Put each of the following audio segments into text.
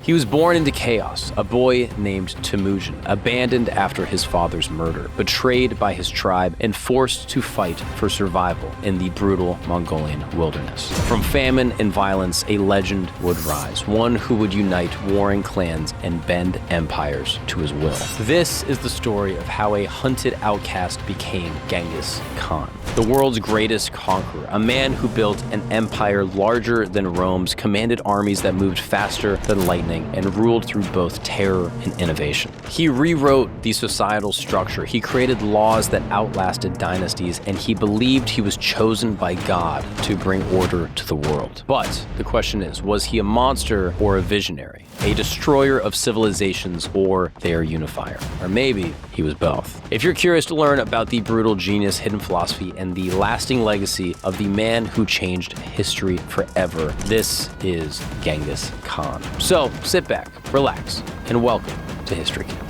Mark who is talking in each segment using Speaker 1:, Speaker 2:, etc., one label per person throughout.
Speaker 1: He was born into chaos, a boy named Temujin, abandoned after his father's murder, betrayed by his tribe, and forced to fight for survival in the brutal Mongolian wilderness. From famine and violence, a legend would rise, one who would unite warring clans and bend empires to his will. This is the story of how a hunted outcast became Genghis Khan, the world's greatest conqueror, a man who built an empire larger than Rome's, commanded armies that moved faster than lightning, and ruled through both terror and innovation. He rewrote the societal structure, he created laws that outlasted dynasties, and he believed he was chosen by God to bring order to the world. But the question is, was he a monster or a visionary? A destroyer of civilizations or their unifier? Or maybe he was both. If you're curious to learn about the brutal genius, hidden philosophy, and the lasting legacy of the man who changed history forever, this is Genghis Khan. So sit back, relax, and welcome to History Camp.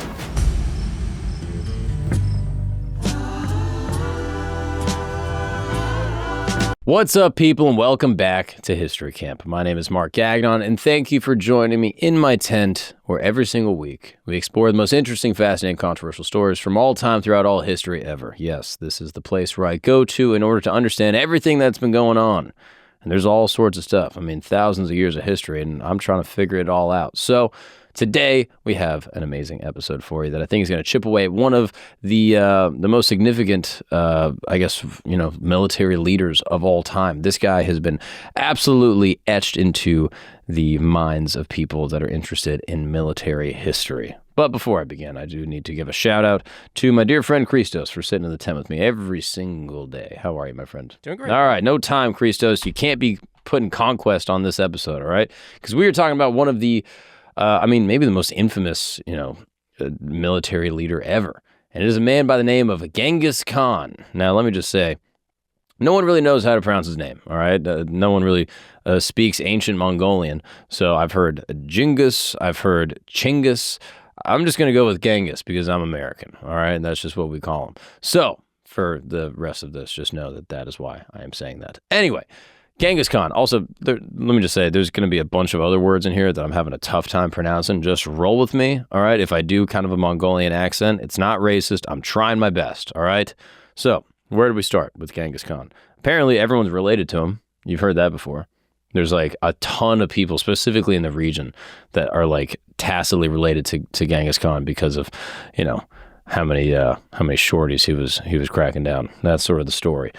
Speaker 1: What's up, people, and welcome back to History Camp. My name is Mark Gagnon, and thank you for joining me in my tent, where every single week we explore the most interesting, fascinating, controversial stories from all time throughout all history ever. Yes, this is the place where I go to in order to understand everything that's been going on. And there's all sorts of stuff. I mean, thousands of years of history, and I'm trying to figure it all out. So today, we have an amazing episode for you that I think is going to chip away at one of the most significant, military leaders of all time. This guy has been absolutely etched into the minds of people that are interested in military history. But before I begin, I do need to give a shout out to my dear friend Christos for sitting in the tent with me every single day. How are you, my friend?
Speaker 2: Doing great.
Speaker 1: All right, no time, Christos. You can't be putting conquest on this episode, all right? Because we were talking about one of the maybe the most infamous, military leader ever. And it is a man by the name of Genghis Khan. Now, let me just say, no one really knows how to pronounce his name, all right? No one really speaks ancient Mongolian. So I've heard Genghis, I've heard Chinggis. I'm just going to go with Genghis because I'm American, all right? And that's just what we call him. So for the rest of this, just know that that is why I am saying that. Anyway, Genghis Khan. Also, let me just say, there's going to be a bunch of other words in here that I'm having a tough time pronouncing. Just roll with me, all right? If I do kind of a Mongolian accent, it's not racist. I'm trying my best, all right? So, where do we start with Genghis Khan? Apparently, everyone's related to him. You've heard that before. There's like a ton of people, specifically in the region, that are like tacitly related to Genghis Khan because of, how many shorties he was cracking down. That's sort of the story.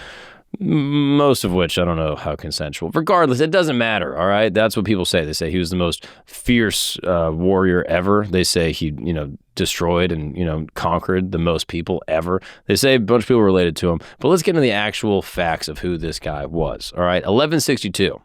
Speaker 1: Most of which I don't know how consensual. Regardless, it doesn't matter, all right? That's what people say. They say he was the most fierce warrior ever. They say he, destroyed and, conquered the most people ever. They say a bunch of people related to him. But let's get into the actual facts of who this guy was, all right? 1162.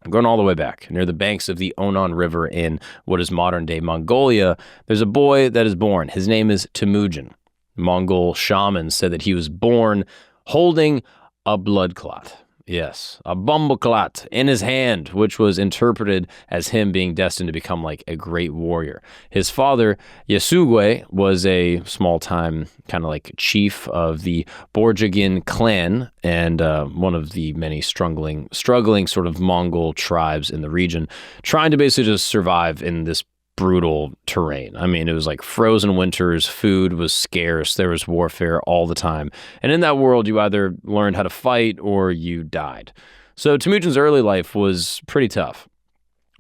Speaker 1: I'm going all the way back. Near the banks of the Onon River in what is modern-day Mongolia, there's a boy that is born. His name is Temujin. Mongol shamans said that he was born holding a blood clot. Yes, a bumble clot in his hand, which was interpreted as him being destined to become like a great warrior. His father, Yasugwe, was a small-time kind of like chief of the Borjigin clan and one of the many struggling sort of Mongol tribes in the region, trying to basically just survive in this brutal terrain. I mean, it was like frozen winters, food was scarce, there was warfare all the time. And in that world, you either learned how to fight or you died. So Temujin's early life was pretty tough.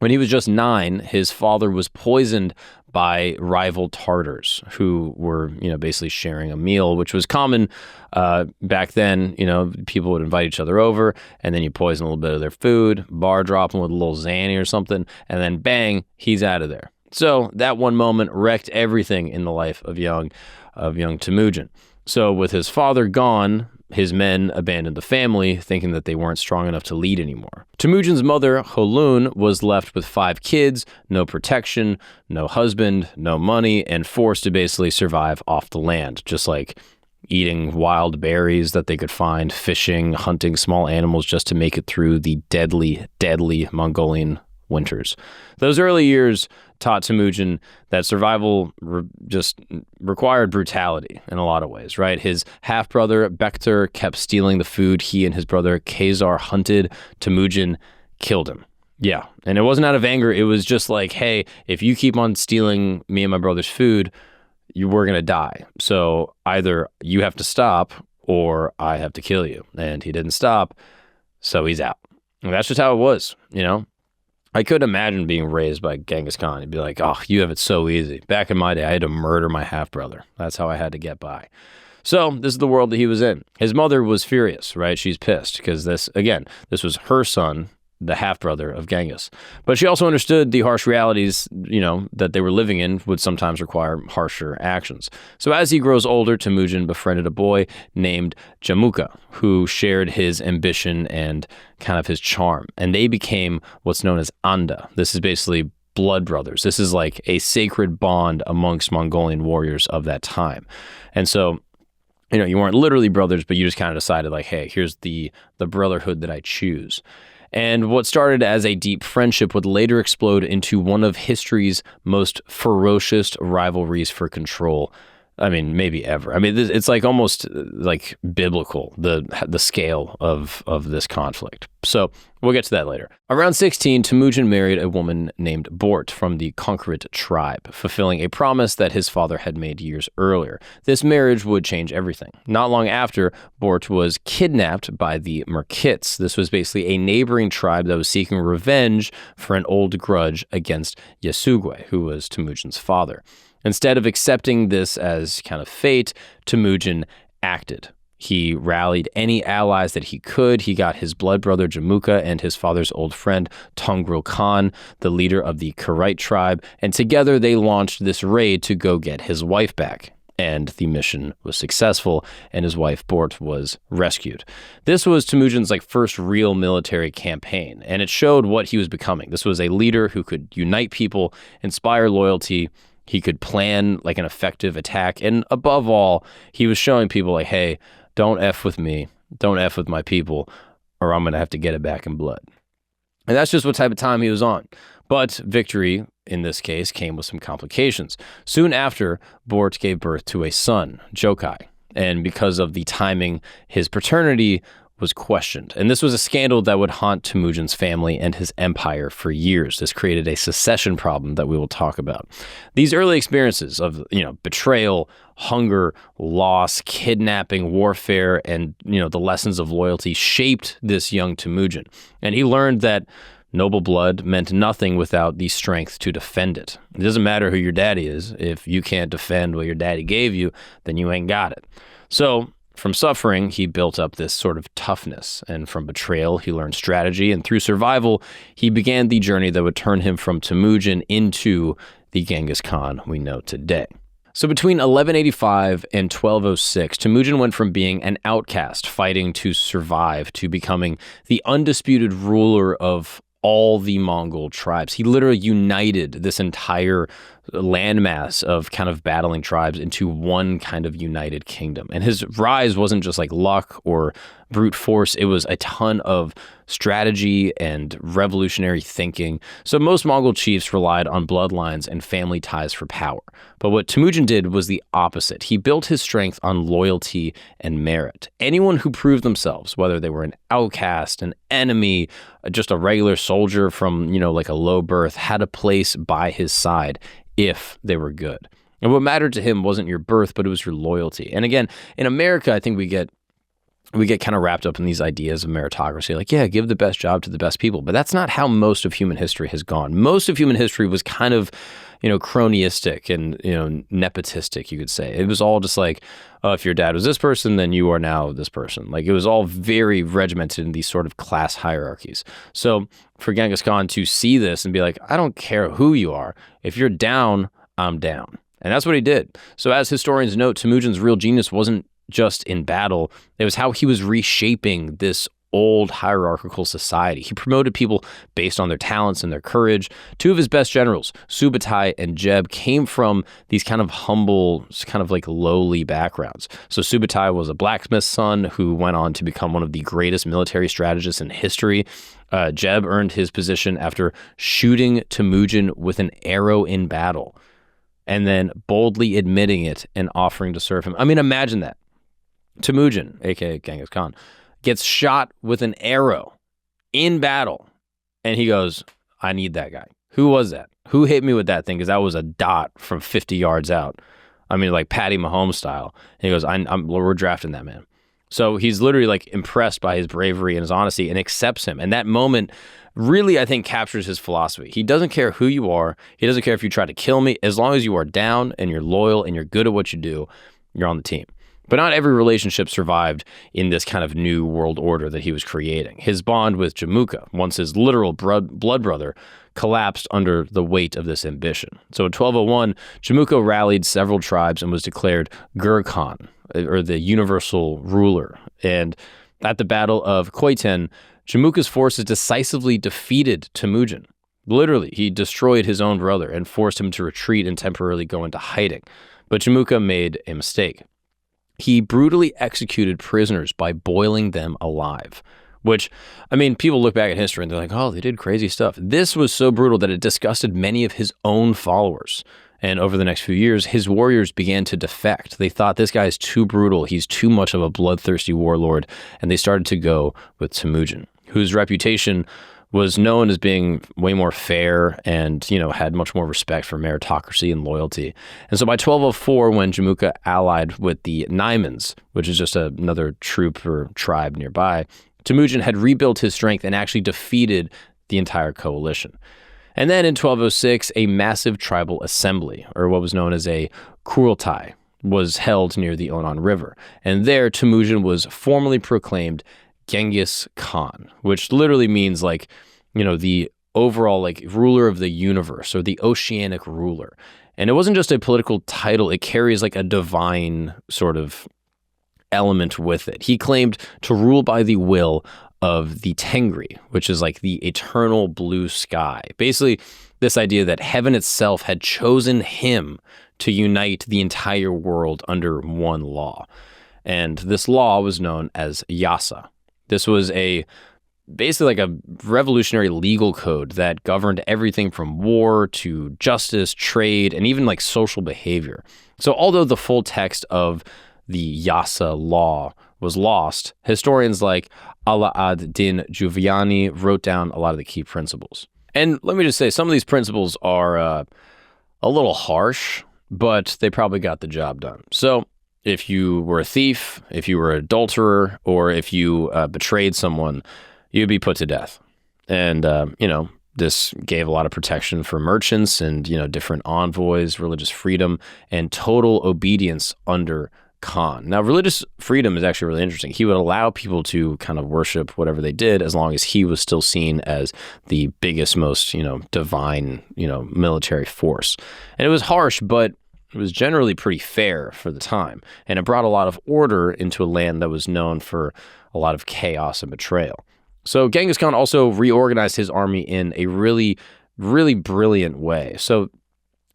Speaker 1: When he was just 9, his father was poisoned by rival Tartars who were, basically sharing a meal, which was common back then. People would invite each other over, and then you poison a little bit of their food, bar drop them with a little Xanny or something, and then bang, he's out of there. So that one moment wrecked everything in the life of young Temujin. So with his father gone, his men abandoned the family, thinking that they weren't strong enough to lead anymore. Temujin's mother, Holun, was left with 5 kids, no protection, no husband, no money, and forced to basically survive off the land, just like eating wild berries that they could find, fishing, hunting small animals just to make it through the deadly, deadly Mongolian winters. Those early years taught Temujin that survival just required brutality in a lot of ways, right? His half-brother, Bektur, kept stealing the food he and his brother, Khazar, hunted. Temujin killed him. Yeah. And it wasn't out of anger. It was just like, hey, if you keep on stealing me and my brother's food, we're going to die. So either you have to stop or I have to kill you. And he didn't stop. So he's out. And that's just how it was, you know? I couldn't imagine being raised by Genghis Khan. He'd be like, oh, you have it so easy. Back in my day, I had to murder my half-brother. That's how I had to get by. So this is the world that he was in. His mother was furious, right? She's pissed because this was her son, the half-brother of Genghis. But she also understood the harsh realities, that they were living in would sometimes require harsher actions. So as he grows older, Temujin befriended a boy named Jamuka, who shared his ambition and kind of his charm. And they became what's known as Anda. This is basically blood brothers. This is like a sacred bond amongst Mongolian warriors of that time. And so, you weren't literally brothers, but you just kind of decided like, hey, here's the brotherhood that I choose. And what started as a deep friendship would later explode into one of history's most ferocious rivalries for control. I mean, maybe ever. I mean, it's like almost like biblical, the scale of this conflict. So we'll get to that later. Around 16, Temujin married a woman named Bort from the Conquerit tribe, fulfilling a promise that his father had made years earlier. This marriage would change everything. Not long after, Bort was kidnapped by the Merkits. This was basically a neighboring tribe that was seeking revenge for an old grudge against Yasugwe, who was Temujin's father. Instead of accepting this as kind of fate, Temujin acted. He rallied any allies that he could. He got his blood brother Jamuka and his father's old friend Tongro Khan, the leader of the Kidnapping tribe, and together they launched this raid to go get his wife back. And the mission was successful, and his wife Bort was rescued. This was Temujin's first real military campaign, and it showed what he was becoming. This was a leader who could unite people, inspire loyalty. He could plan an effective attack. And above all, he was showing people hey, don't F with me. Don't F with my people, or I'm going to have to get it back in blood. And that's just what type of time he was on. But victory, in this case, came with some complications. Soon after, Bort gave birth to a son, Jokai. And because of the timing, his paternity was questioned. And this was a scandal that would haunt Temujin's family and his empire for years. This created a succession problem that we will talk about. These early experiences of, betrayal, hunger, loss, kidnapping, warfare, and, the lessons of loyalty shaped this young Temujin. And he learned that noble blood meant nothing without the strength to defend it. It doesn't matter who your daddy is. If you can't defend what your daddy gave you, then you ain't got it. So, from suffering, he built up this sort of toughness, and from betrayal, he learned strategy, and through survival, he began the journey that would turn him from Temujin into the Genghis Khan we know today. So between 1185 and 1206, Temujin went from being an outcast fighting to survive to becoming the undisputed ruler of all the Mongol tribes. He literally united this entire landmass of kind of battling tribes into one kind of united kingdom. And his rise wasn't just luck or brute force. It was a ton of strategy and revolutionary thinking. So most Mongol chiefs relied on bloodlines and family ties for power. But what Temujin did was the opposite. He built his strength on loyalty and merit. Anyone who proved themselves, whether they were an outcast, an enemy, just a regular soldier from, a low birth, had a place by his side if they were good. And what mattered to him wasn't your birth, but it was your loyalty. And again, in America, I think we get kind of wrapped up in these ideas of meritocracy, give the best job to the best people. But that's not how most of human history has gone. Most of human history was kind of, cronyistic and, nepotistic, you could say. It was all just if your dad was this person, then you are now this person. It was all very regimented in these sort of class hierarchies. So for Genghis Khan to see this and be I don't care who you are. If you're down, I'm down. And that's what he did. So as historians note, Temujin's real genius wasn't just in battle. It was how he was reshaping this old hierarchical society. He promoted people based on their talents and their courage. Two of his best generals, Subutai and Jeb, came from these kind of humble, kind of lowly backgrounds. So Subutai was a blacksmith's son who went on to become one of the greatest military strategists in history. Jeb earned his position after shooting Temujin with an arrow in battle and then boldly admitting it and offering to serve him. I mean, imagine that. Temujin, aka Genghis Khan, gets shot with an arrow in battle, and he goes, I need that guy. Who was that? Who hit me with that thing? Because that was a dot from 50 yards out. I mean, like Patty Mahomes style. And he goes, we're drafting that man. So he's literally like impressed by his bravery and his honesty and accepts him. And that moment really, I think, captures his philosophy. He doesn't care who you are. He doesn't care if you try to kill me. As long as you are down and you're loyal and you're good at what you do, you're on the team. But not every relationship survived in this kind of new world order that he was creating. His bond with Jamuka, once his literal blood brother, collapsed under the weight of this ambition. So in 1201, Jamuka rallied several tribes and was declared Gur Khan, or the universal ruler. And at the Battle of Khoitan, Jamuka's forces decisively defeated Temujin. Literally, he destroyed his own brother and forced him to retreat and temporarily go into hiding. But Jamuka made a mistake. He brutally executed prisoners by boiling them alive, which, I mean, people look back at history and they're like, oh, they did crazy stuff. This was so brutal that it disgusted many of his own followers. And over the next few years, his warriors began to defect. They thought this guy is too brutal. He's too much of a bloodthirsty warlord. And they started to go with Temujin, whose reputation was known as being way more fair and, had much more respect for meritocracy and loyalty. And so by 1204, when Jamuka allied with the Naimans, which is just another troop or tribe nearby, Temujin had rebuilt his strength and actually defeated the entire coalition. And then in 1206, a massive tribal assembly, or what was known as a Kurultai, was held near the Onan River. And there, Temujin was formally proclaimed Genghis Khan, which literally means the overall ruler of the universe, or the oceanic ruler. And it wasn't just a political title, it carries a divine sort of element with it. He claimed to rule by the will of the Tengri, which is the eternal blue sky. Basically, this idea that heaven itself had chosen him to unite the entire world under one law. And this law was known as Yasa. This was basically a revolutionary legal code that governed everything from war to justice, trade, and even social behavior. So although the full text of the Yasa law was lost, historians like Ala ad-Din Juviani wrote down a lot of the key principles. And let me just say, some of these principles are a little harsh, but they probably got the job done. So if you were a thief, if you were an adulterer, or if you betrayed someone, you'd be put to death. And, this gave a lot of protection for merchants and, different envoys, religious freedom, and total obedience under Khan. Now, religious freedom is actually really interesting. He would allow people to kind of worship whatever they did as long as he was still seen as the biggest, most, divine, military force. And it was harsh, but it was generally pretty fair for the time. And it brought a lot of order into a land that was known for a lot of chaos and betrayal. So Genghis Khan also reorganized his army in a really, really brilliant way. So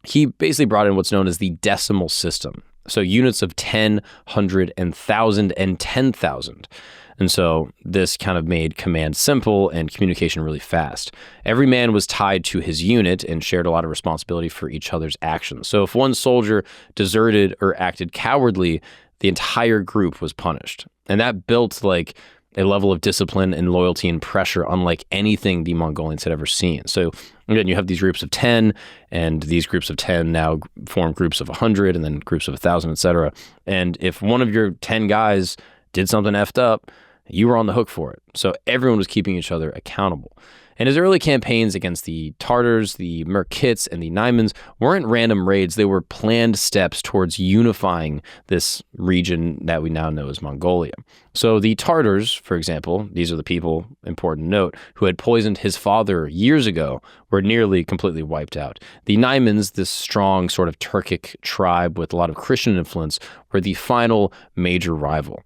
Speaker 1: he basically brought in what's known as the decimal system. So units of 10, 100, and 1,000, and 10,000. And so this kind of made command simple and communication really fast. Every man was tied to his unit and shared a lot of responsibility for each other's actions. So if one soldier deserted or acted cowardly, the entire group was punished. And that built a level of discipline and loyalty and pressure unlike anything the Mongolians had ever seen. So again, you have these groups of 10, and these groups of 10 now form groups of 100, and then groups of 1,000, etc. And if one of your 10 guys did something effed up, you were on the hook for it. So everyone was keeping each other accountable. And his early campaigns against the Tartars, the Merkits, and the Naimans weren't random raids. They were planned steps towards unifying this region that we now know as Mongolia. So the Tartars, for example, these are the people, important note, who had poisoned his father years ago, were nearly completely wiped out. The Naimans, this strong sort of Turkic tribe with a lot of Christian influence, were the final major rival.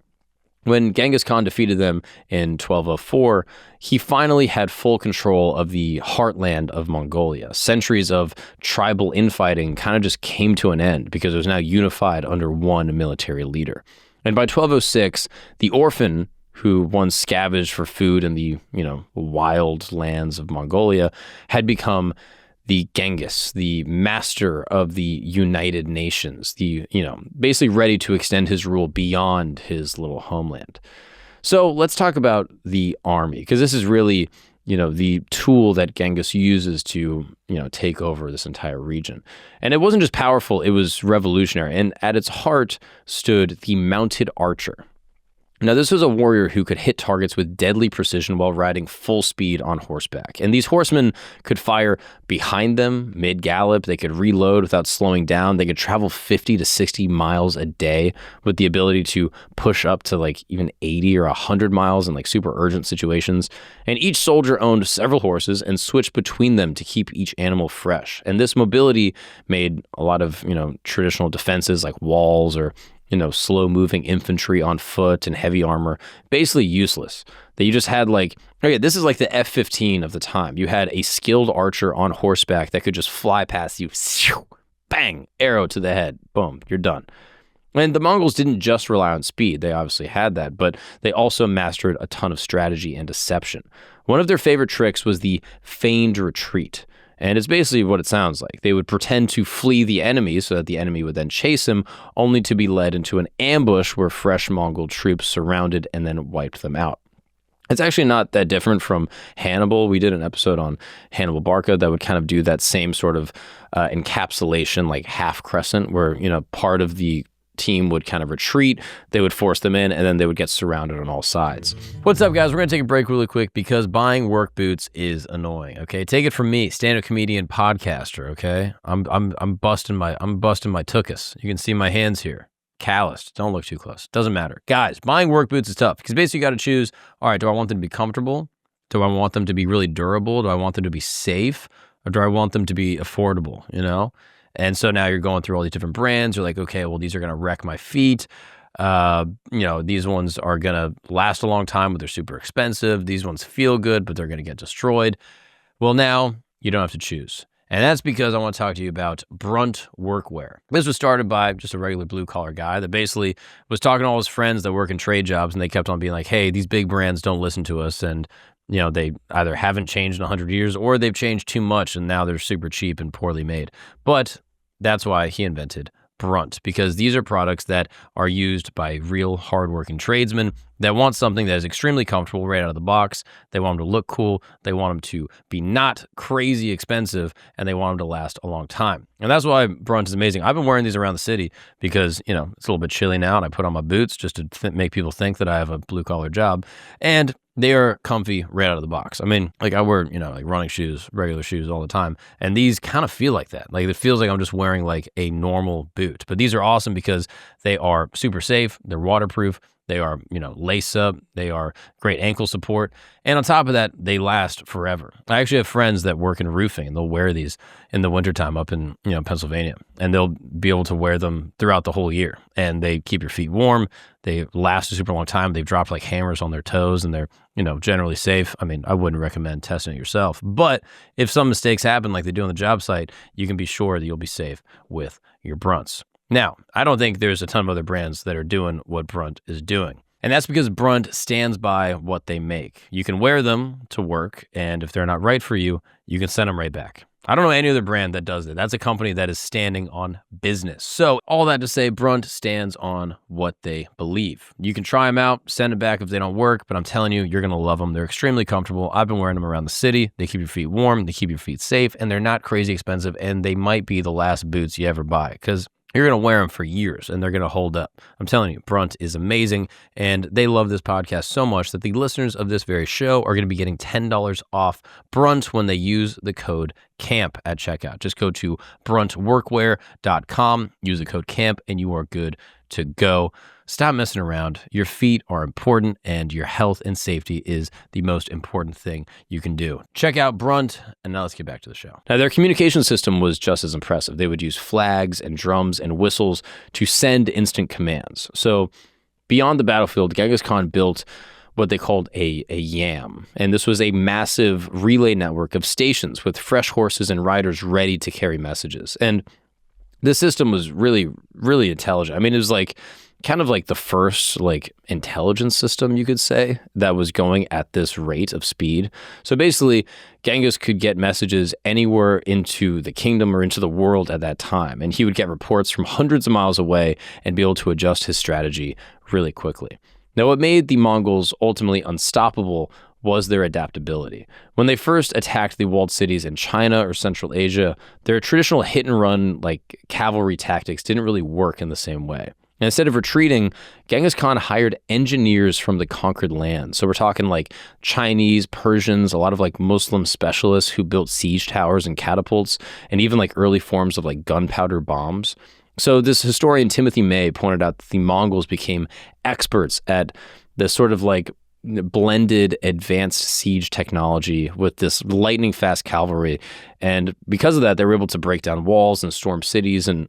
Speaker 1: When Genghis Khan defeated them in 1204, he finally had full control of the heartland of Mongolia. Centuries of tribal infighting kind of just came to an end because it was now unified under one military leader. And by 1206, the orphan who once scavenged for food in the, wild lands of Mongolia had become the Genghis, the master of the United Nations, basically ready to extend his rule beyond his little homeland. So let's talk about the army, because this is really the tool that Genghis uses to, take over this entire region. And it wasn't just powerful, it was revolutionary. And at its heart stood the mounted archer. Now, this was a warrior who could hit targets with deadly precision while riding full speed on horseback. And these horsemen could fire behind them mid-gallop. They could reload without slowing down. They could travel 50 to 60 miles a day with the ability to push up to like even 80 or 100 miles in like super urgent situations. And each soldier owned several horses and switched between them to keep each animal fresh. And this mobility made a lot of, traditional defenses like walls or slow-moving infantry on foot and heavy armor, basically useless. That you just had this is like the F-15 of the time. You had a skilled archer on horseback that could just fly past you, bang, arrow to the head, boom, you're done. And the Mongols didn't just rely on speed. They obviously had that, but they also mastered a ton of strategy and deception. One of their favorite tricks was the feigned retreat. And it's basically what it sounds like. They would pretend to flee the enemy so that the enemy would then chase him, only to be led into an ambush where fresh Mongol troops surrounded and then wiped them out. It's actually not that different from Hannibal. We did an episode on Hannibal Barca that would kind of do that same sort of encapsulation, like half crescent, where, part of the team would kind of retreat, they would force them in, and then they would get surrounded on all sides. What's up, guys? We're gonna take a break really quick because buying work boots is annoying. Okay, take it from me, stand-up comedian, podcaster. Okay, I'm busting my tuchus. You can see my hands here, calloused. Don't look too close. Doesn't matter, guys. Buying work boots is tough because basically you got to choose. All right, do I want them to be comfortable? Do I want them to be really durable? Do I want them to be safe? Or do I want them to be affordable? And so now you're going through all these different brands. You're like, okay, well, these are going to wreck my feet. These ones are going to last a long time, but they're super expensive. These ones feel good, but they're going to get destroyed. Well, now you don't have to choose. And that's because I want to talk to you about Brunt Workwear. This was started by just a regular blue-collar guy that basically was talking to all his friends that work in trade jobs, and they kept on being like, hey, these big brands don't listen to us, and they either haven't changed in 100 years or they've changed too much, and now they're super cheap and poorly made. But that's why he invented Brunt, because these are products that are used by real hardworking tradesmen that want something that is extremely comfortable right out of the box. They want them to look cool. They want them to be not crazy expensive, and they want them to last a long time. And that's why Brunt is amazing. I've been wearing these around the city because, it's a little bit chilly now, and I put on my boots just to make people think that I have a blue-collar job. And they are comfy right out of the box. I mean, I wear, running shoes, regular shoes all the time. And these kind of feel like that. It feels like I'm just wearing like a normal boot. But these are awesome because they are super safe. They're waterproof. They are, lace up. They are great ankle support. And on top of that, they last forever. I actually have friends that work in roofing, and they'll wear these in the wintertime up in, Pennsylvania. And they'll be able to wear them throughout the whole year. And they keep your feet warm. They last a super long time. They've dropped like hammers on their toes, and they're, generally safe. I mean, I wouldn't recommend testing it yourself. But if some mistakes happen like they do on the job site, you can be sure that you'll be safe with your Brunts. Now, I don't think there's a ton of other brands that are doing what Brunt is doing. And that's because Brunt stands by what they make. You can wear them to work, and if they're not right for you, you can send them right back. I don't know any other brand that does that. That's a company that is standing on business. So all that to say, Brunt stands on what they believe. You can try them out, send it back if they don't work, but I'm telling you, you're going to love them. They're extremely comfortable. I've been wearing them around the city. They keep your feet warm. They keep your feet safe, and they're not crazy expensive, and they might be the last boots you ever buy because you're going to wear them for years, and they're going to hold up. I'm telling you, Brunt is amazing, and they love this podcast so much that the listeners of this very show are going to be getting $10 off Brunt when they use the code CAMP at checkout. Just go to bruntworkwear.com, use the code CAMP, and you are good to go. Stop messing around. Your feet are important, and your health and safety is the most important thing you can do. Check out Brunt, and now let's get back to the show. Now, their communication system was just as impressive. They would use flags and drums and whistles to send instant commands. So beyond the battlefield, Genghis Khan built what they called a yam. And this was a massive relay network of stations with fresh horses and riders ready to carry messages. And this system was really, really intelligent. I mean, it was kind of like the first intelligence system, you could say, that was going at this rate of speed. So basically, Genghis could get messages anywhere into the kingdom or into the world at that time. And he would get reports from hundreds of miles away and be able to adjust his strategy really quickly. Now, what made the Mongols ultimately unstoppable was their adaptability. When they first attacked the walled cities in China or Central Asia, their traditional hit-and-run like cavalry tactics didn't really work in the same way. And instead of retreating, Genghis Khan hired engineers from the conquered land. So we're talking like Chinese, Persians, a lot of like Muslim specialists who built siege towers and catapults, and even like early forms of like gunpowder bombs. So this historian Timothy May pointed out that the Mongols became experts at this sort of like blended advanced siege technology with this lightning fast cavalry. And because of that, they were able to break down walls and storm cities and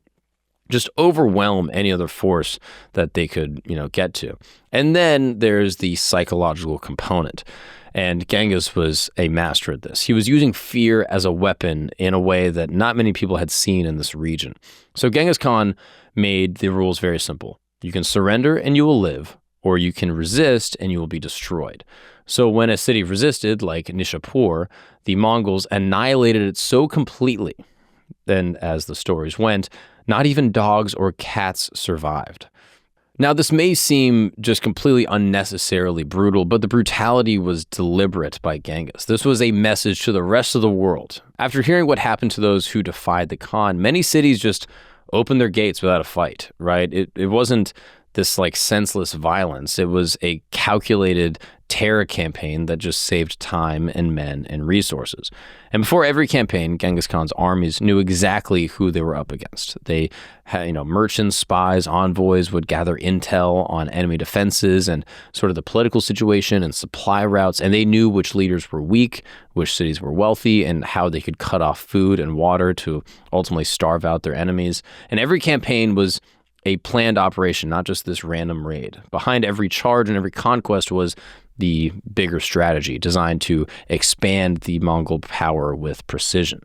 Speaker 1: just overwhelm any other force that they could, get to. And then there's the psychological component. And Genghis was a master at this. He was using fear as a weapon in a way that not many people had seen in this region. So Genghis Khan made the rules very simple. You can surrender and you will live, or you can resist and you will be destroyed. So when a city resisted, like Nishapur, the Mongols annihilated it so completely, then as the stories went, not even dogs or cats survived. Now, this may seem just completely unnecessarily brutal, but the brutality was deliberate by Genghis. This was a message to the rest of the world. After hearing what happened to those who defied the Khan, many cities just opened their gates without a fight, right? It wasn't this like senseless violence. It was a calculated terror campaign that just saved time and men and resources. And before every campaign, Genghis Khan's armies knew exactly who they were up against. They had, merchants, spies, envoys would gather intel on enemy defenses and sort of the political situation and supply routes, and they knew which leaders were weak, which cities were wealthy, and how they could cut off food and water to ultimately starve out their enemies. And every campaign was a planned operation, not just this random raid. Behind every charge and every conquest was the bigger strategy designed to expand the Mongol power with precision.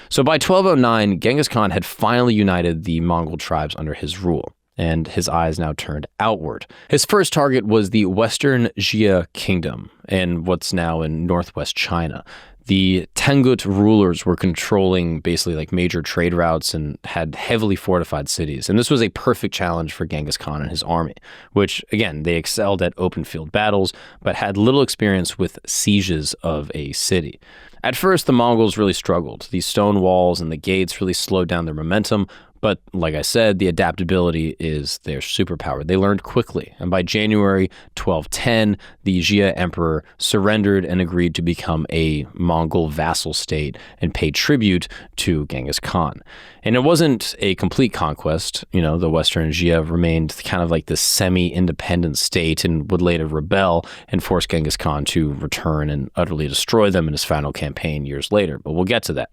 Speaker 1: So by 1209, Genghis Khan had finally united the Mongol tribes under his rule, and his eyes now turned outward. His first target was the Western Jia Kingdom and what's now in northwest China. The Tangut rulers were controlling basically like major trade routes and had heavily fortified cities. And this was a perfect challenge for Genghis Khan and his army, which, again, they excelled at open field battles, but had little experience with sieges of a city. At first, the Mongols really struggled. These stone walls and the gates really slowed down their momentum. But like I said, the adaptability is their superpower. They learned quickly. And by January 1210, the Jia emperor surrendered and agreed to become a Mongol vassal state and pay tribute to Genghis Khan. And it wasn't a complete conquest. The Western Jia remained kind of like this semi-independent state and would later rebel and force Genghis Khan to return and utterly destroy them in his final campaign years later. But we'll get to that.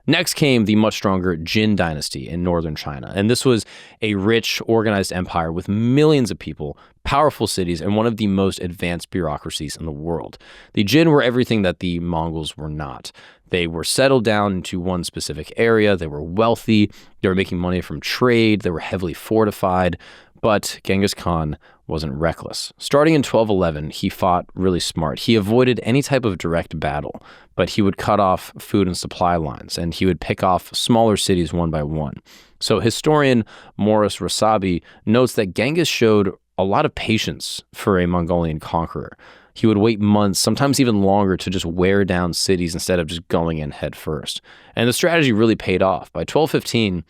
Speaker 1: Next came the much stronger Jin dynasty in northern China, and this was a rich, organized empire with millions of people, powerful cities, and one of the most advanced bureaucracies in the world. The Jin were everything that the Mongols were not. They were settled down into one specific area, they were wealthy, they were making money from trade, they were heavily fortified, but Genghis Khan wasn't reckless. Starting in 1211, he fought really smart. He avoided any type of direct battle, but he would cut off food and supply lines, and he would pick off smaller cities one by one. So historian Morris Rasabi notes that Genghis showed a lot of patience for a Mongolian conqueror. He would wait months, sometimes even longer, to just wear down cities instead of just going in head first. And the strategy really paid off. By 1215,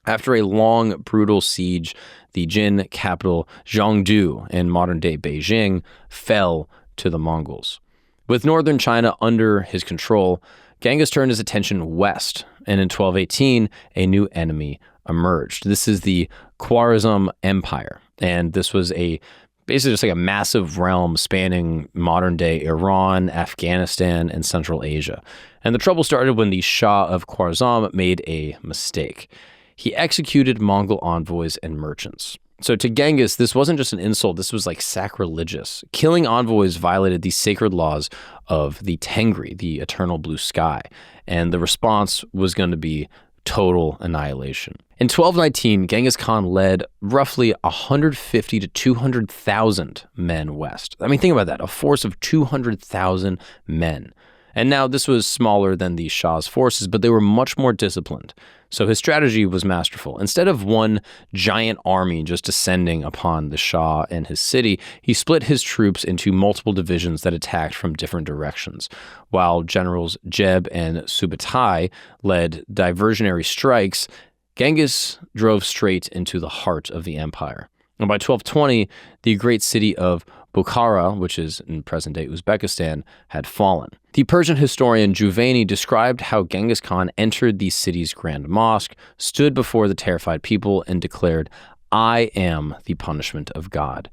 Speaker 1: after a long, brutal siege, the Jin capital Zhongdu in modern-day Beijing fell to the Mongols. With northern China under his control, Genghis turned his attention west, and in 1218, a new enemy emerged. This is the Khwarezm Empire, and this was basically just like a massive realm spanning modern-day Iran, Afghanistan, and Central Asia. And the trouble started when the Shah of Khwarezm made a mistake. He executed Mongol envoys and merchants. So to Genghis, this wasn't just an insult, this was like sacrilegious. Killing envoys violated the sacred laws of the Tengri, the eternal blue sky, and the response was going to be total annihilation. In 1219, Genghis Khan led roughly 150 to 200,000 men west. I mean, think about that, a force of 200,000 men. And now this was smaller than the Shah's forces, but they were much more disciplined. So his strategy was masterful. Instead of one giant army just descending upon the Shah and his city, he split his troops into multiple divisions that attacked from different directions. While generals Jeb and Subutai led diversionary strikes, Genghis drove straight into the heart of the empire. And by 1220, the great city of Bukhara, which is in present-day Uzbekistan, had fallen. The Persian historian Juvayni described how Genghis Khan entered the city's grand mosque, stood before the terrified people, and declared, "I am the punishment of God.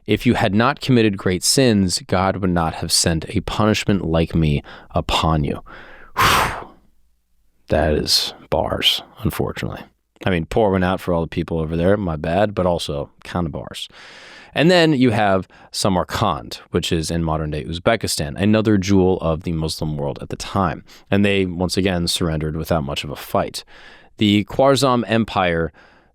Speaker 1: If you had not committed great sins, God would not have sent a punishment like me upon you." Whew. That is bars, unfortunately. I mean, pour one out for all the people over there, my bad, but also kind of bars. And then you have Samarkand, which is in modern-day Uzbekistan, another jewel of the Muslim world at the time. And they, once again, surrendered without much of a fight. The Khwarizm Empire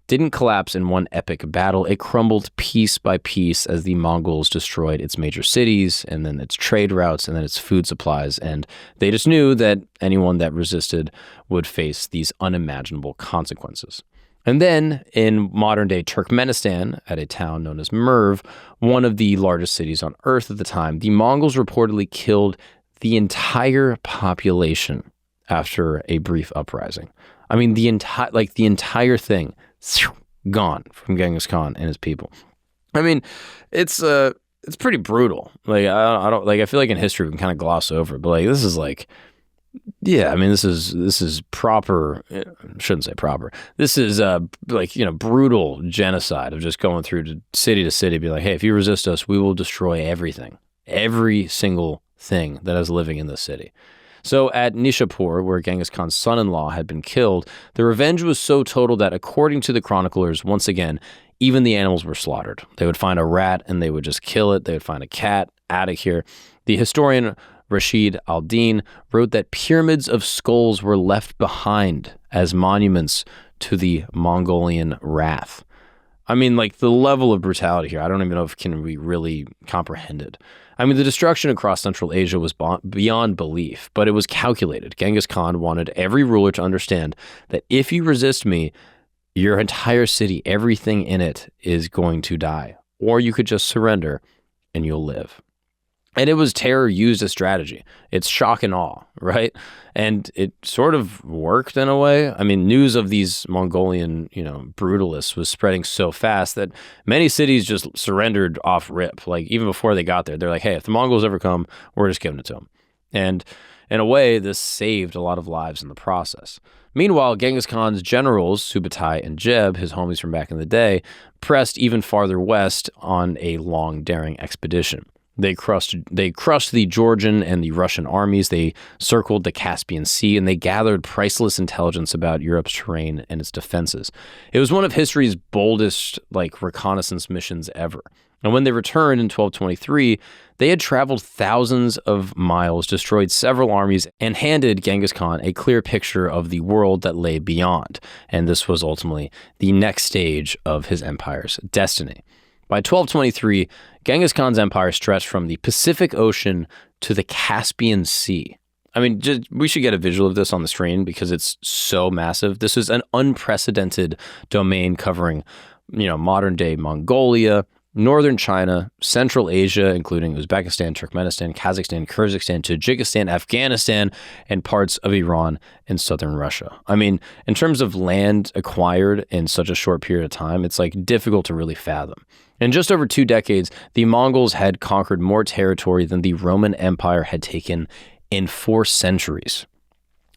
Speaker 1: didn't collapse in one epic battle. It crumbled piece by piece as the Mongols destroyed its major cities, and then its trade routes, and then its food supplies. And they just knew that anyone that resisted would face these unimaginable consequences. And then in modern-day Turkmenistan, at a town known as Merv, one of the largest cities on Earth at the time, the Mongols reportedly killed the entire population after a brief uprising. I mean, the entire thing, gone from Genghis Khan and his people. I mean, it's pretty brutal. Like I feel like in history we can kind of gloss over, but like this is like. Yeah, I mean, this is proper. I shouldn't say proper. This is brutal genocide of just going through to city, be like, hey, if you resist us, we will destroy everything, every single thing that is living in this city. So at Nishapur, where Genghis Khan's son-in-law had been killed, the revenge was so total that, according to the chroniclers, once again, even the animals were slaughtered. They would find a rat and they would just kill it. They would find a cat, out of here. The historian Rashid al-Din wrote that pyramids of skulls were left behind as monuments to the Mongolian wrath. I mean, like, the level of brutality here, I don't even know if it can be really comprehended. I mean, the destruction across Central Asia was beyond belief, but it was calculated. Genghis Khan wanted every ruler to understand that if you resist me, your entire city, everything in it, is going to die. Or you could just surrender and you'll live. And it was terror used as strategy. It's shock and awe, right? And it sort of worked in a way. I mean, news of these Mongolian, brutalists was spreading so fast that many cities just surrendered off rip. Like, even before they got there, they're like, hey, if the Mongols ever come, we're just giving it to them. And in a way, this saved a lot of lives in the process. Meanwhile, Genghis Khan's generals, Subutai and Jeb, his homies from back in the day, pressed even farther west on a long, daring expedition. They crushed the Georgian and the Russian armies. They circled the Caspian Sea, and they gathered priceless intelligence about Europe's terrain and its defenses. It was one of history's boldest, reconnaissance missions ever. And when they returned in 1223, they had traveled thousands of miles, destroyed several armies, and handed Genghis Khan a clear picture of the world that lay beyond. And this was ultimately the next stage of his empire's destiny. By 1223, Genghis Khan's empire stretched from the Pacific Ocean to the Caspian Sea. I mean, we should get a visual of this on the screen because it's so massive. This is an unprecedented domain covering, modern-day Mongolia, northern China, Central Asia, including Uzbekistan, Turkmenistan, Kazakhstan, Kyrgyzstan, Tajikistan, Afghanistan, and parts of Iran and southern Russia. I mean, in terms of land acquired in such a short period of time, it's difficult to really fathom. In just over 2 decades, the Mongols had conquered more territory than the Roman Empire had taken in 4 centuries.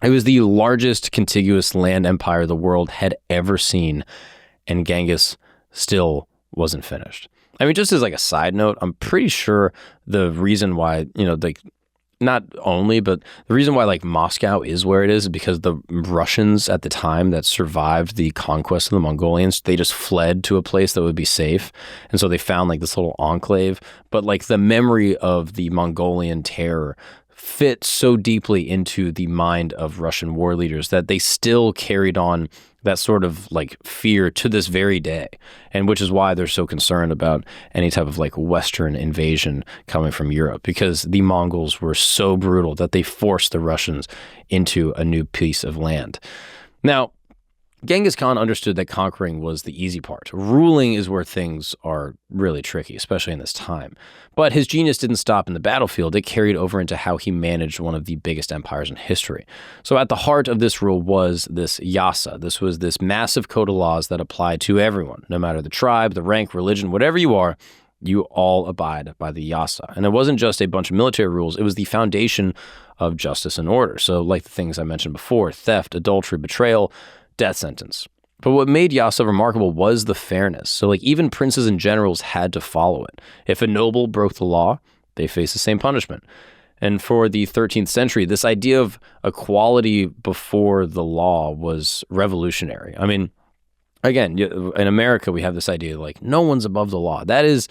Speaker 1: It was the largest contiguous land empire the world had ever seen, and Genghis still wasn't finished. I mean, just as a side note, I'm pretty sure the reason why, not only, but the reason why Moscow is where it is because the Russians at the time that survived the conquest of the Mongolians, they just fled to a place that would be safe. And so they found this little enclave. But the memory of the Mongolian terror fit so deeply into the mind of Russian war leaders that they still carried on that sort of fear to this very day, and which is why they're so concerned about any type of Western invasion coming from Europe, because the Mongols were so brutal that they forced the Russians into a new piece of land. Now, Genghis Khan understood that conquering was the easy part. Ruling is where things are really tricky, especially in this time. But his genius didn't stop in the battlefield. It carried over into how he managed one of the biggest empires in history. So at the heart of this rule was this yasa. This was this massive code of laws that applied to everyone, no matter the tribe, the rank, religion, whatever you are, you all abide by the yasa. And it wasn't just a bunch of military rules. It was the foundation of justice and order. So like the things I mentioned before, theft, adultery, betrayal, death sentence. But what made Yasa remarkable was the fairness. So like even princes and generals had to follow it. If a noble broke the law, they faced the same punishment. And for the 13th century, this idea of equality before the law was revolutionary. I mean, again, in America, we have this idea like no one's above the law. That is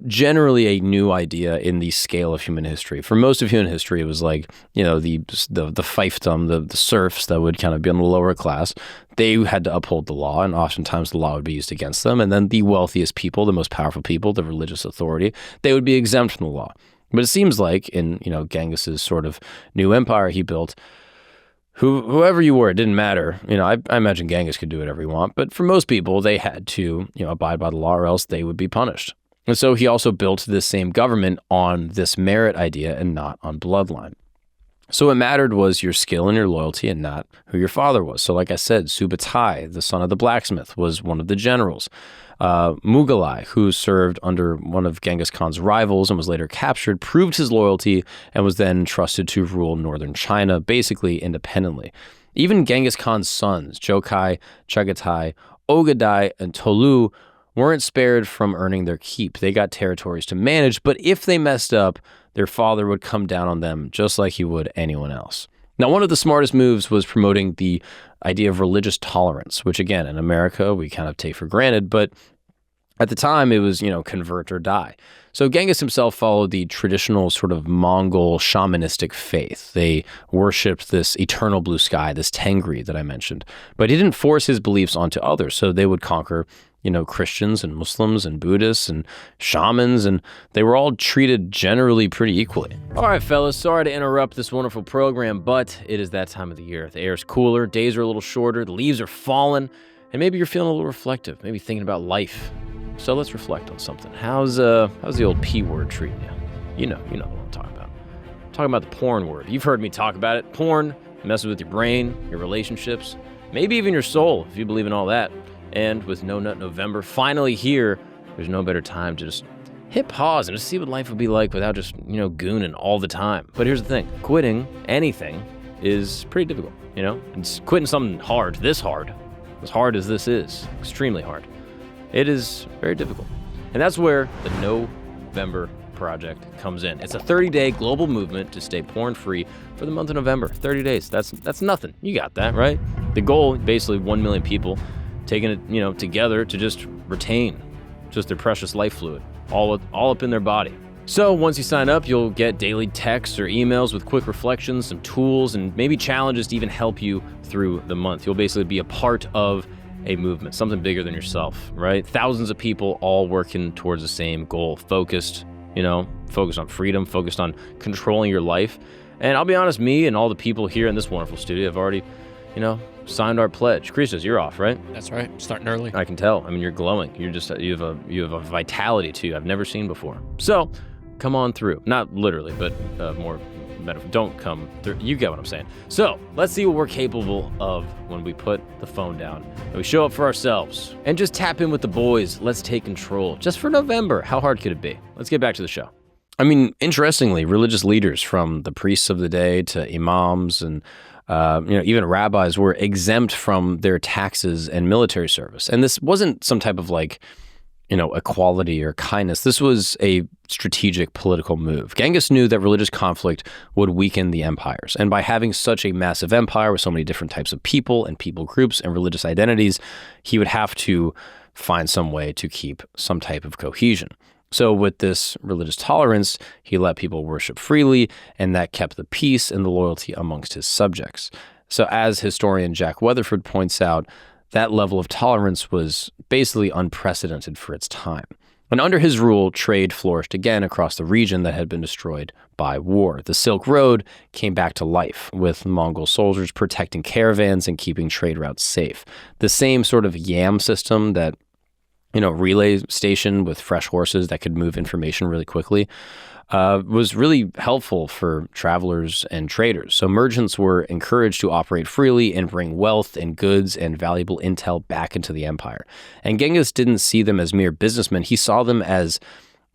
Speaker 1: generally a new idea in the scale of human history. For most of human history, it was like, the fiefdom, the serfs that would kind of be on the lower class. They had to uphold the law, and oftentimes the law would be used against them. And then the wealthiest people, the most powerful people, the religious authority, they would be exempt from the law. But it seems like in, Genghis's sort of new empire he built, whoever you were, it didn't matter. I imagine Genghis could do whatever he want, but for most people, they had to, abide by the law or else they would be punished. And so he also built this same government on this merit idea and not on bloodline. So what mattered was your skill and your loyalty and not who your father was. So like I said, Subutai, the son of the blacksmith, was one of the generals. Mughalai, who served under one of Genghis Khan's rivals and was later captured, proved his loyalty and was then trusted to rule northern China, basically independently. Even Genghis Khan's sons, Jokai, Chagatai, Ogadai, and Tolu, weren't spared from earning their keep. They got territories to manage, but if they messed up, their father would come down on them just like he would anyone else. Now, one of the smartest moves was promoting the idea of religious tolerance, which again, in America, we kind of take for granted, but at the time it was, convert or die. So Genghis himself followed the traditional sort of Mongol shamanistic faith. They worshipped this eternal blue sky, this Tengri that I mentioned, but he didn't force his beliefs onto others. So they would conquer Christians and Muslims and Buddhists and shamans, and they were all treated generally pretty equally. All right, fellas, sorry to interrupt this wonderful program, but it is that time of the year. The air's cooler, days are a little shorter, the leaves are falling, and maybe you're feeling a little reflective, maybe thinking about life. So let's reflect on something. How's the old P word treating you? You know what I'm talking about. I'm talking about the porn word. You've heard me talk about it. Porn messes with your brain, your relationships, maybe even your soul, if you believe in all that. And with No Nut November finally here, there's no better time to just hit pause and just see what life would be like without just, gooning all the time. But here's the thing, quitting anything is pretty difficult, It's quitting something hard, as hard as this is, extremely hard. It is very difficult. And that's where the November Project comes in. It's a 30-day global movement to stay porn-free for the month of November. 30 days, that's nothing. You got that, right? The goal, basically 1 million people taking it, together to just retain just their precious life fluid, all up in their body. So once you sign up, you'll get daily texts or emails with quick reflections, some tools, and maybe challenges to even help you through the month. You'll basically be a part of a movement, something bigger than yourself, right? Thousands of people all working towards the same goal, focused on freedom, focused on controlling your life. And I'll be honest, me and all the people here in this wonderful studio have already, signed our pledge. Christos, you're off, right?
Speaker 2: That's right. Starting early.
Speaker 1: I can tell. I mean, you're glowing. You have a vitality to you I've never seen before. So, come on through. Not literally, but more metaphor. Don't come through. You get what I'm saying. So, let's see what we're capable of when we put the phone down and we show up for ourselves and just tap in with the boys. Let's take control. Just for November. How hard could it be? Let's get back to the show. I mean, interestingly, religious leaders from the priests of the day to imams and even rabbis were exempt from their taxes and military service. And this wasn't some type of equality or kindness. This was a strategic political move. Genghis knew that religious conflict would weaken the empires. And by having such a massive empire with so many different types of people and people groups and religious identities, he would have to find some way to keep some type of cohesion. So with this religious tolerance, he let people worship freely, and that kept the peace and the loyalty amongst his subjects. So as historian Jack Weatherford points out, that level of tolerance was basically unprecedented for its time. And under his rule, trade flourished again across the region that had been destroyed by war. The Silk Road came back to life, with Mongol soldiers protecting caravans and keeping trade routes safe. The same sort of yam system that, relay station with fresh horses that could move information really quickly, was really helpful for travelers and traders. So merchants were encouraged to operate freely and bring wealth and goods and valuable intel back into the empire. And Genghis didn't see them as mere businessmen. He saw them as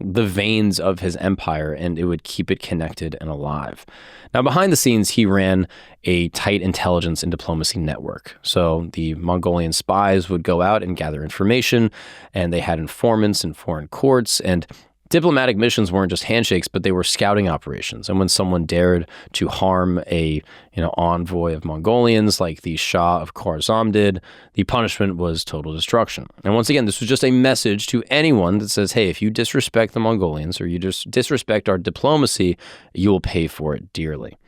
Speaker 1: the veins of his empire, and it would keep it connected and alive. Now, behind the scenes, he ran a tight intelligence and diplomacy network. So the Mongolian spies would go out and gather information, and they had informants in foreign courts, and diplomatic missions weren't just handshakes, but they were scouting operations. And when someone dared to harm a envoy of Mongolians like the Shah of Khwarezm did, the punishment was total destruction. And once again, this was just a message to anyone that says, hey, if you disrespect the Mongolians or you just disrespect our diplomacy, you will pay for it dearly.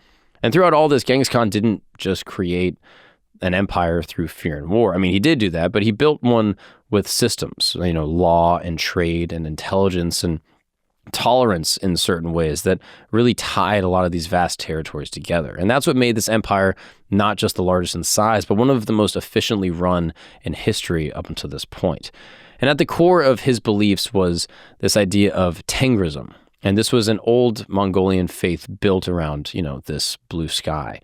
Speaker 1: And throughout all this, Genghis Khan didn't just create an empire through fear and war. I mean, he did do that, but he built one with systems, law and trade and intelligence and tolerance in certain ways that really tied a lot of these vast territories together. And that's what made this empire not just the largest in size, but one of the most efficiently run in history up until this point. And at the core of his beliefs was this idea of Tengrism. And this was an old Mongolian faith built around, this blue sky.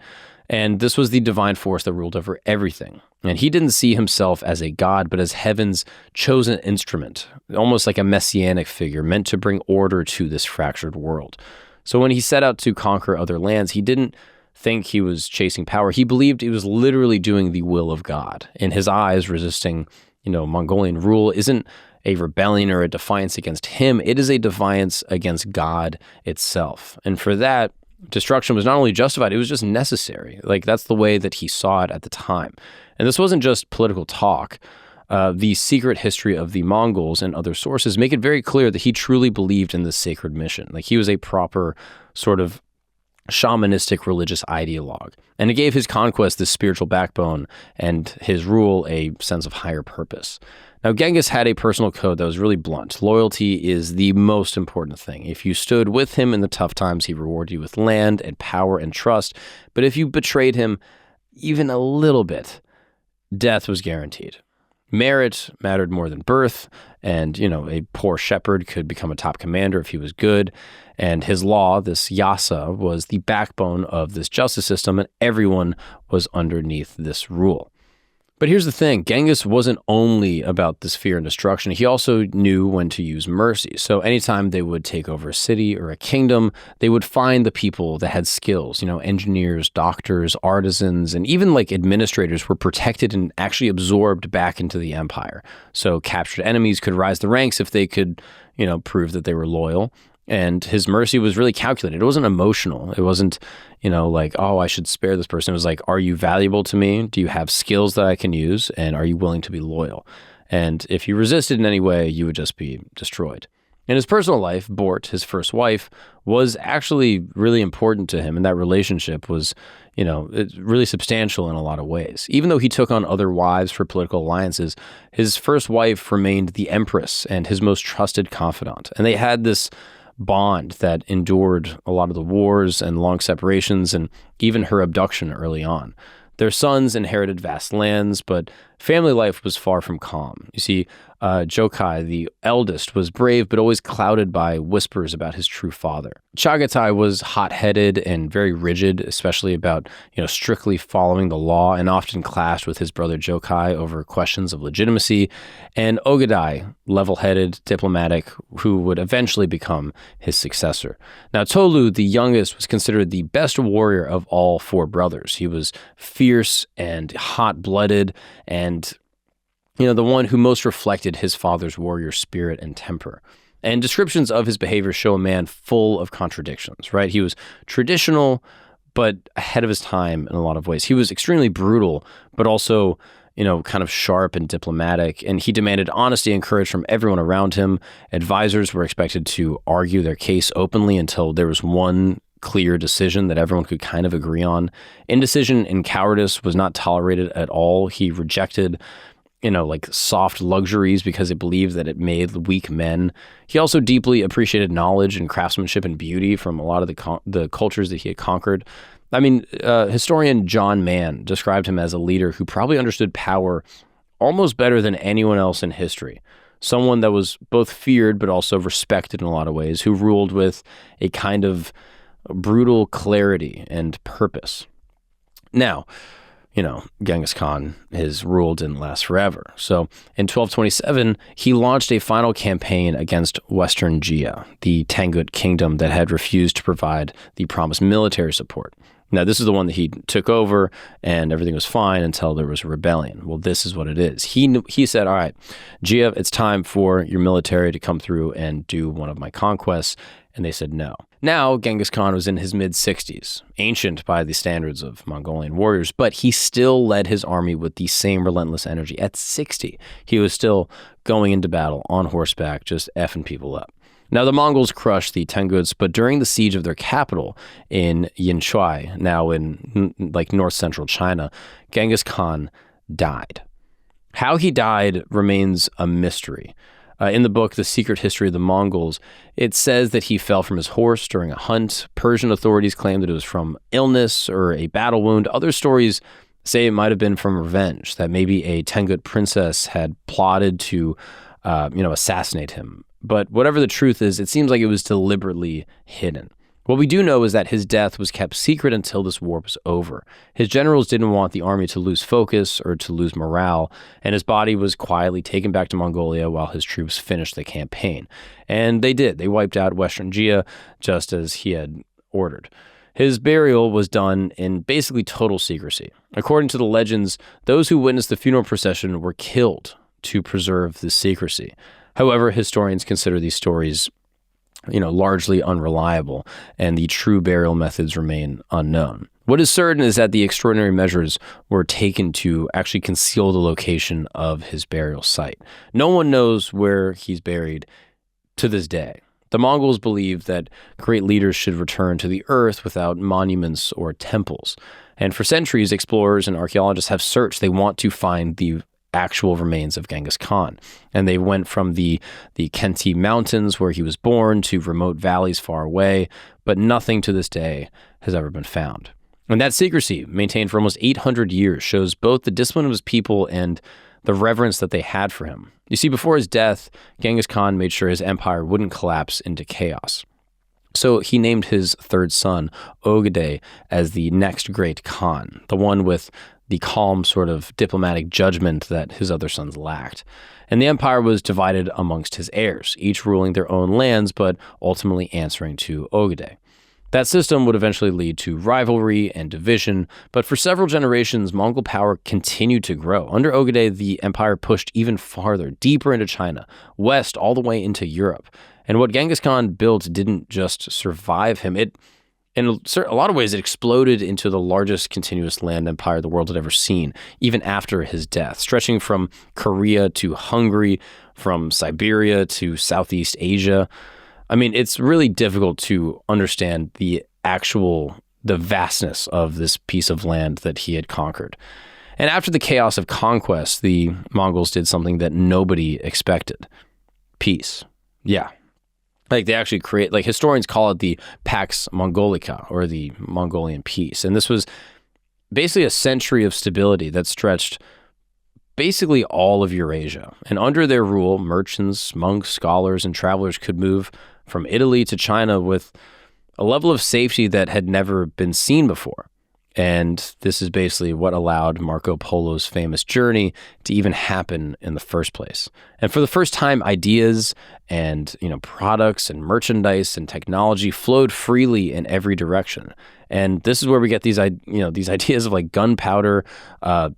Speaker 1: And this was the divine force that ruled over everything. And he didn't see himself as a god, but as heaven's chosen instrument, almost like a messianic figure meant to bring order to this fractured world. So when he set out to conquer other lands, he didn't think he was chasing power. He believed he was literally doing the will of God. In his eyes, resisting, Mongolian rule isn't a rebellion or a defiance against him. It is a defiance against God itself. And for that, destruction was not only justified, it was just necessary. Like, that's the way that he saw it at the time. And this wasn't just political talk. The secret history of the Mongols and other sources make it very clear that he truly believed in this sacred mission. Like, he was a proper sort of shamanistic religious ideologue. And it gave his conquest this spiritual backbone and his rule a sense of higher purpose. Now, Genghis had a personal code that was really blunt. Loyalty is the most important thing. If you stood with him in the tough times, he rewarded you with land and power and trust. But if you betrayed him even a little bit, death was guaranteed. Merit mattered more than birth, and, a poor shepherd could become a top commander if he was good. And his law, this yasa, was the backbone of this justice system, and everyone was underneath this rule. But here's the thing, Genghis wasn't only about this fear and destruction, he also knew when to use mercy. So anytime they would take over a city or a kingdom, they would find the people that had skills, engineers, doctors, artisans, and even like administrators were protected and actually absorbed back into the empire. So captured enemies could rise the ranks if they could, prove that they were loyal. And his mercy was really calculated. It wasn't emotional. It wasn't, like, oh, I should spare this person. It was like, are you valuable to me? Do you have skills that I can use? And are you willing to be loyal? And if you resisted in any way, you would just be destroyed. In his personal life, Bort, his first wife, was actually really important to him. And that relationship was, it's really substantial in a lot of ways. Even though he took on other wives for political alliances, his first wife remained the empress and his most trusted confidant. And they had this bond that endured a lot of the wars and long separations and even her abduction early on. Their sons inherited vast lands, but family life was far from calm. You see, Jokai, the eldest, was brave but always clouded by whispers about his true father. Chagatai was hot-headed and very rigid, especially about, strictly following the law, and often clashed with his brother Jokai over questions of legitimacy. And Ogadai, level-headed, diplomatic, who would eventually become his successor. Now, Tolu, the youngest, was considered the best warrior of all four brothers. He was fierce and hot-blooded and the one who most reflected his father's warrior spirit and temper. And descriptions of his behavior show a man full of contradictions, right? He was traditional, but ahead of his time in a lot of ways. He was extremely brutal, but also, kind of sharp and diplomatic. And he demanded honesty and courage from everyone around him. Advisors were expected to argue their case openly until there was one clear decision that everyone could kind of agree on. Indecision and cowardice was not tolerated at all. He rejected like soft luxuries because it believed that it made weak men. He also deeply appreciated knowledge and craftsmanship and beauty from a lot of the cultures that he had conquered. I mean, historian John Mann described him as a leader who probably understood power almost better than anyone else in history. Someone that was both feared but also respected in a lot of ways, who ruled with a kind of brutal clarity and purpose. Now, Genghis Khan, his rule didn't last forever. So in 1227, he launched a final campaign against Western Jia, the Tangut kingdom that had refused to provide the promised military support. Now, this is the one that he took over, and everything was fine until there was a rebellion. Well, this is what it is. He said, all right, Jia, it's time for your military to come through and do one of my conquests. And they said no. Now, Genghis Khan was in his mid-60s, ancient by the standards of Mongolian warriors, but he still led his army with the same relentless energy. At 60, he was still going into battle on horseback, just effing people up. Now, the Mongols crushed the Tanguts, but during the siege of their capital in Yinshui, now in north-central China, Genghis Khan died. How he died remains a mystery. In the book, The Secret History of the Mongols, it says that he fell from his horse during a hunt. Persian authorities claim that it was from illness or a battle wound. Other stories say it might have been from revenge, that maybe a Tangut princess had plotted to, assassinate him. But whatever the truth is, it seems like it was deliberately hidden. What we do know is that his death was kept secret until this war was over. His generals didn't want the army to lose focus or to lose morale, and his body was quietly taken back to Mongolia while his troops finished the campaign. And they did. They wiped out Western Jia just as he had ordered. His burial was done in basically total secrecy. According to the legends, those who witnessed the funeral procession were killed to preserve the secrecy. However, historians consider these stories largely unreliable, and the true burial methods remain unknown. What is certain is that the extraordinary measures were taken to actually conceal the location of his burial site. No one knows where he's buried to this day. The Mongols believe that great leaders should return to the earth without monuments or temples. And for centuries, explorers and archaeologists have searched. They want to find the actual remains of Genghis Khan. And they went from the Khenti Mountains where he was born to remote valleys far away, but nothing to this day has ever been found. And that secrecy, maintained for almost 800 years, shows both the discipline of his people and the reverence that they had for him. You see, before his death, Genghis Khan made sure his empire wouldn't collapse into chaos. So he named his third son, Ogedei, as the next great Khan, the one with the calm sort of diplomatic judgment that his other sons lacked. And the empire was divided amongst his heirs, each ruling their own lands, but ultimately answering to Ogedei. That system would eventually lead to rivalry and division, but for several generations, Mongol power continued to grow. Under Ogedei, the empire pushed even farther, deeper into China, west all the way into Europe. And what Genghis Khan built didn't just survive him. In a lot of ways, it exploded into the largest continuous land empire the world had ever seen, even after his death, stretching from Korea to Hungary, from Siberia to Southeast Asia. I mean, it's really difficult to understand the vastness of this piece of land that he had conquered. And after the chaos of conquest, the Mongols did something that nobody expected. Peace. Yeah. They actually historians call it the Pax Mongolica, or the Mongolian peace. And this was basically a century of stability that stretched basically all of Eurasia. And under their rule, merchants, monks, scholars, and travelers could move from Italy to China with a level of safety that had never been seen before. And this is basically what allowed Marco Polo's famous journey to even happen in the first place. And for the first time, ideas and products and merchandise and technology flowed freely in every direction. And this is where we get these ideas of like gunpowder,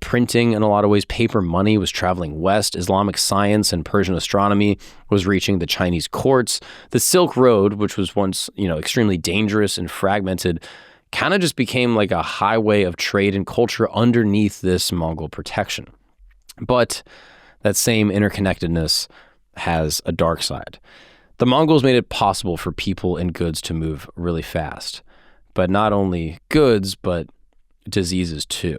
Speaker 1: printing in a lot of ways. Paper money was traveling west. Islamic science and Persian astronomy was reaching the Chinese courts. The Silk Road, which was once extremely dangerous and fragmented, kind of just became like a highway of trade and culture underneath this Mongol protection. But that same interconnectedness has a dark side. The Mongols made it possible for people and goods to move really fast. But not only goods, but diseases too.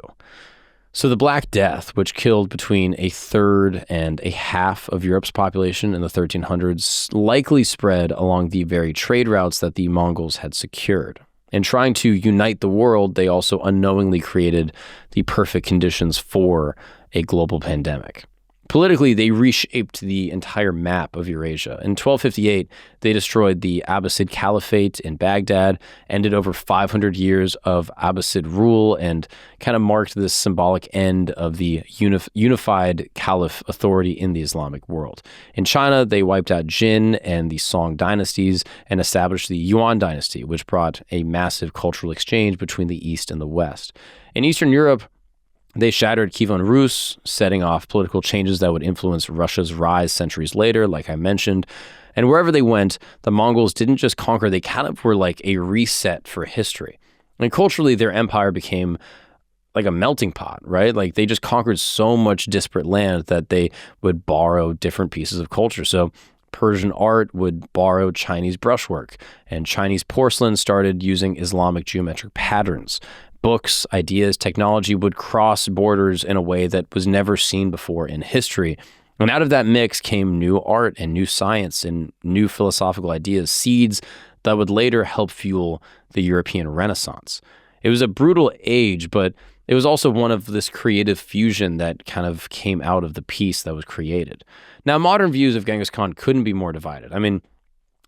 Speaker 1: So the Black Death, which killed between a third and a half of Europe's population in the 1300s, likely spread along the very trade routes that the Mongols had secured. In trying to unite the world, they also unknowingly created the perfect conditions for a global pandemic. Politically, they reshaped the entire map of Eurasia. In 1258, they destroyed the Abbasid Caliphate in Baghdad, ended over 500 years of Abbasid rule, and kind of marked this symbolic end of the unified Caliph authority in the Islamic world. In China, they wiped out Jin and the Song dynasties and established the Yuan dynasty, which brought a massive cultural exchange between the East and the West. In Eastern Europe, they shattered Kievan Rus, setting off political changes that would influence Russia's rise centuries later, like I mentioned. And wherever they went, the Mongols didn't just conquer, they kind of were like a reset for history. And culturally, their empire became like a melting pot, right? Like they just conquered so much disparate land that they would borrow different pieces of culture. So Persian art would borrow Chinese brushwork, and Chinese porcelain started using Islamic geometric patterns. Books, ideas, technology would cross borders in a way that was never seen before in history. And out of that mix came new art and new science and new philosophical ideas, seeds that would later help fuel the European Renaissance. It was a brutal age, but it was also one of this creative fusion that kind of came out of the piece that was created. Now, modern views of Genghis Khan couldn't be more divided. I mean,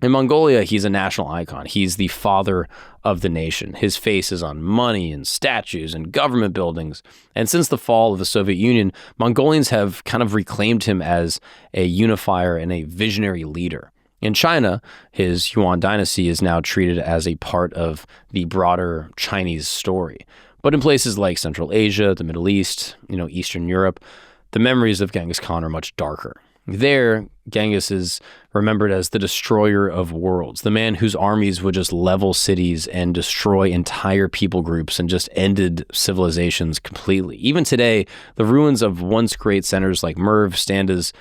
Speaker 1: in Mongolia, he's a national icon. He's the father of the nation. His face is on money and statues and government buildings. And since the fall of the Soviet Union, Mongolians have kind of reclaimed him as a unifier and a visionary leader. In China, his Yuan dynasty is now treated as a part of the broader Chinese story. But in places like Central Asia, the Middle East, Eastern Europe, the memories of Genghis Khan are much darker. There, Genghis is remembered as the destroyer of worlds, the man whose armies would just level cities and destroy entire people groups and just ended civilizations completely. Even today, the ruins of once great centers like Merv stand as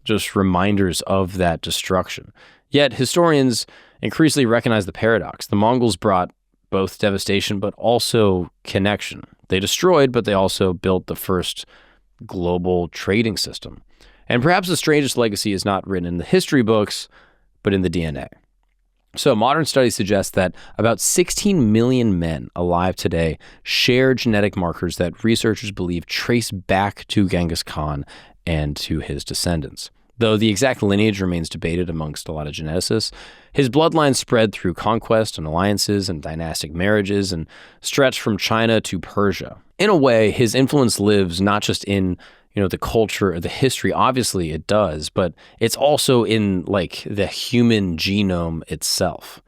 Speaker 1: just reminders of that destruction. Yet, historians increasingly recognize the paradox. The Mongols brought both devastation but also connection. They destroyed, but they also built the first global trading system. And perhaps the strangest legacy is not written in the history books, but in the DNA. So modern studies suggest that about 16 million men alive today share genetic markers that researchers believe trace back to Genghis Khan and to his descendants. Though the exact lineage remains debated amongst a lot of geneticists, his bloodline spread through conquest and alliances and dynastic marriages and stretched from China to Persia. In a way, his influence lives not just in the culture or the history, obviously it does, but it's also in like the human genome itself.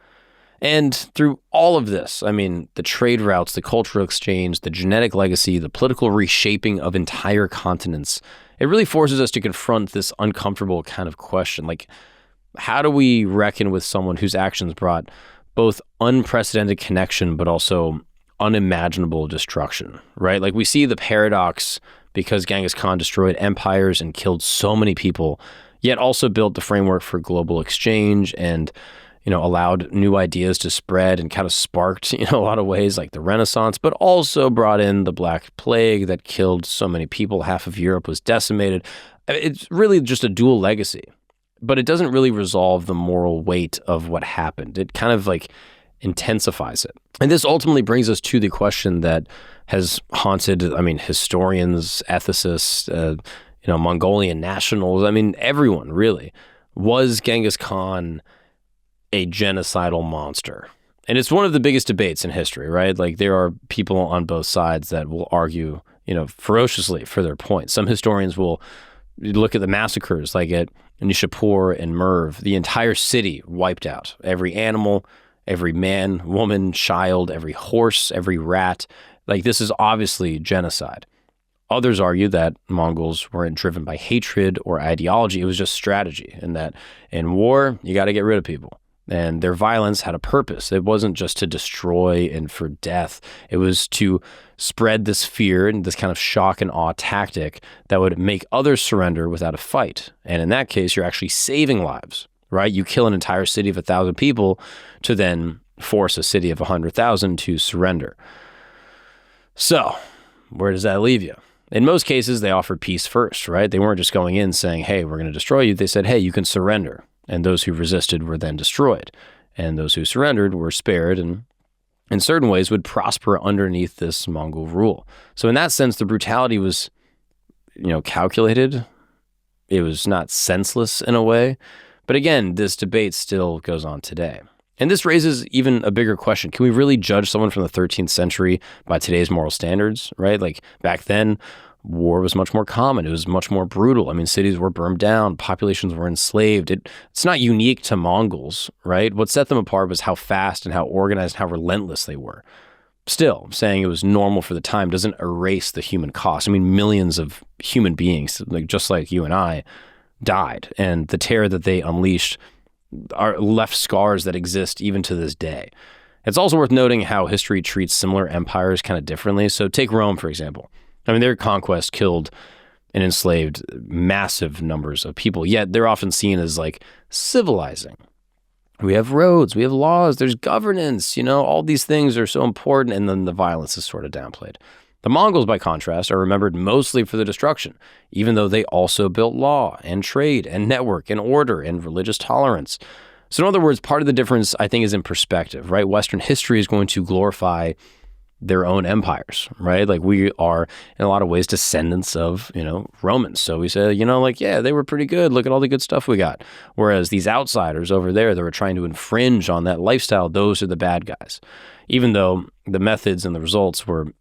Speaker 1: And through all of this, I mean, the trade routes, the cultural exchange, the genetic legacy, the political reshaping of entire continents, it really forces us to confront this uncomfortable kind of question. Like, how do we reckon with someone whose actions brought both unprecedented connection, but also unimaginable destruction, right? Like we see the paradox because Genghis Khan destroyed empires and killed so many people, yet also built the framework for global exchange and, allowed new ideas to spread and kind of sparked, a lot of ways like the Renaissance, but also brought in the Black Plague that killed so many people. Half of Europe was decimated. It's really just a dual legacy, but it doesn't really resolve the moral weight of what happened. It kind of like intensifies it. And this ultimately brings us to the question that has haunted, historians, ethicists, Mongolian nationals, everyone really. Was Genghis Khan a genocidal monster? And it's one of the biggest debates in history, right? Like there are people on both sides that will argue, ferociously for their point. Some historians will look at the massacres like at Nishapur and Merv, the entire city wiped out. Every animal, every man, woman, child, every horse, every rat. Like this is obviously genocide. Others argue that Mongols weren't driven by hatred or ideology. It was just strategy, and that in war, you got to get rid of people. And their violence had a purpose. It wasn't just to destroy and for death. It was to spread this fear and this kind of shock and awe tactic that would make others surrender without a fight. And in that case, you're actually saving lives, right? You kill an entire city of 1,000 people to then force a city of 100,000 to surrender. So, where does that leave you? In most cases, they offered peace first, right? They weren't just going in saying, hey, we're going to destroy you. They said, hey, you can surrender. And those who resisted were then destroyed. And those who surrendered were spared and in certain ways would prosper underneath this Mongol rule. So in that sense, the brutality was, calculated. It was not senseless in a way. But again, this debate still goes on today. And this raises even a bigger question. Can we really judge someone from the 13th century by today's moral standards, right? Like back then, war was much more common. It was much more brutal. I mean, cities were burned down. Populations were enslaved. It's not unique to Mongols, right? What set them apart was how fast and how organized and how relentless they were. Still, saying it was normal for the time doesn't erase the human cost. I mean, millions of human beings, just like you and I, died. And the terror that they unleashed are left scars that exist even to this day. It's also worth noting how history treats similar empires kind of differently. So take Rome, for example. I mean, their conquest killed and enslaved massive numbers of people, yet they're often seen as like civilizing. We have roads, we have laws, there's governance, all these things are so important, and then the violence is sort of downplayed. The Mongols, by contrast, are remembered mostly for the destruction, even though they also built law and trade and network and order and religious tolerance. So in other words, part of the difference, I think, is in perspective, right? Western history is going to glorify their own empires, right? Like we are, in a lot of ways, descendants of, Romans. So we say, yeah, they were pretty good. Look at all the good stuff we got. Whereas these outsiders over there that were trying to infringe on that lifestyle, those are the bad guys, even though the methods and the results were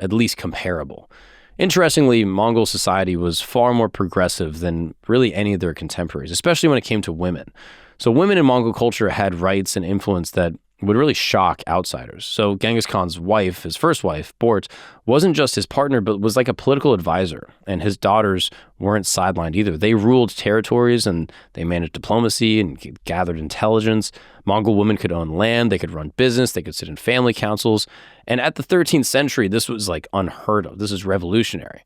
Speaker 1: at least comparable. Interestingly, Mongol society was far more progressive than really any of their contemporaries, especially when it came to women. So women in Mongol culture had rights and influence that would really shock outsiders. So Genghis Khan's wife, his first wife, Bort, wasn't just his partner, but was like a political advisor. And his daughters weren't sidelined either. They ruled territories and they managed diplomacy and gathered intelligence. Mongol women could own land, they could run business, they could sit in family councils. And at the 13th century, this was like unheard of. This is revolutionary.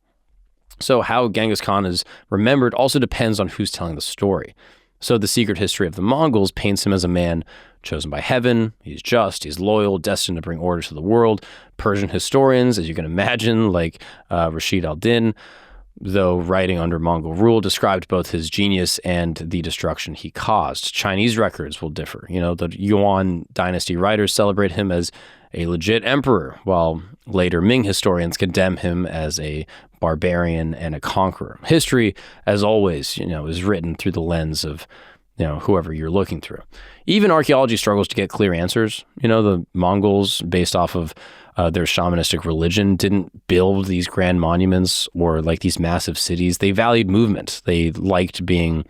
Speaker 1: So how Genghis Khan is remembered also depends on who's telling the story. So the secret history of the Mongols paints him as a man chosen by heaven. He's just, he's loyal, destined to bring order to the world. Persian historians, as you can imagine, like Rashid al-Din, though writing under Mongol rule, described both his genius and the destruction he caused. Chinese records will differ. The Yuan dynasty writers celebrate him as a legit emperor, while later Ming historians condemn him as a barbarian and a conqueror. History, as always, is written through the lens of, whoever you're looking through. Even archaeology struggles to get clear answers. The Mongols, based off of their shamanistic religion, didn't build these grand monuments or like these massive cities. They valued movement. They liked being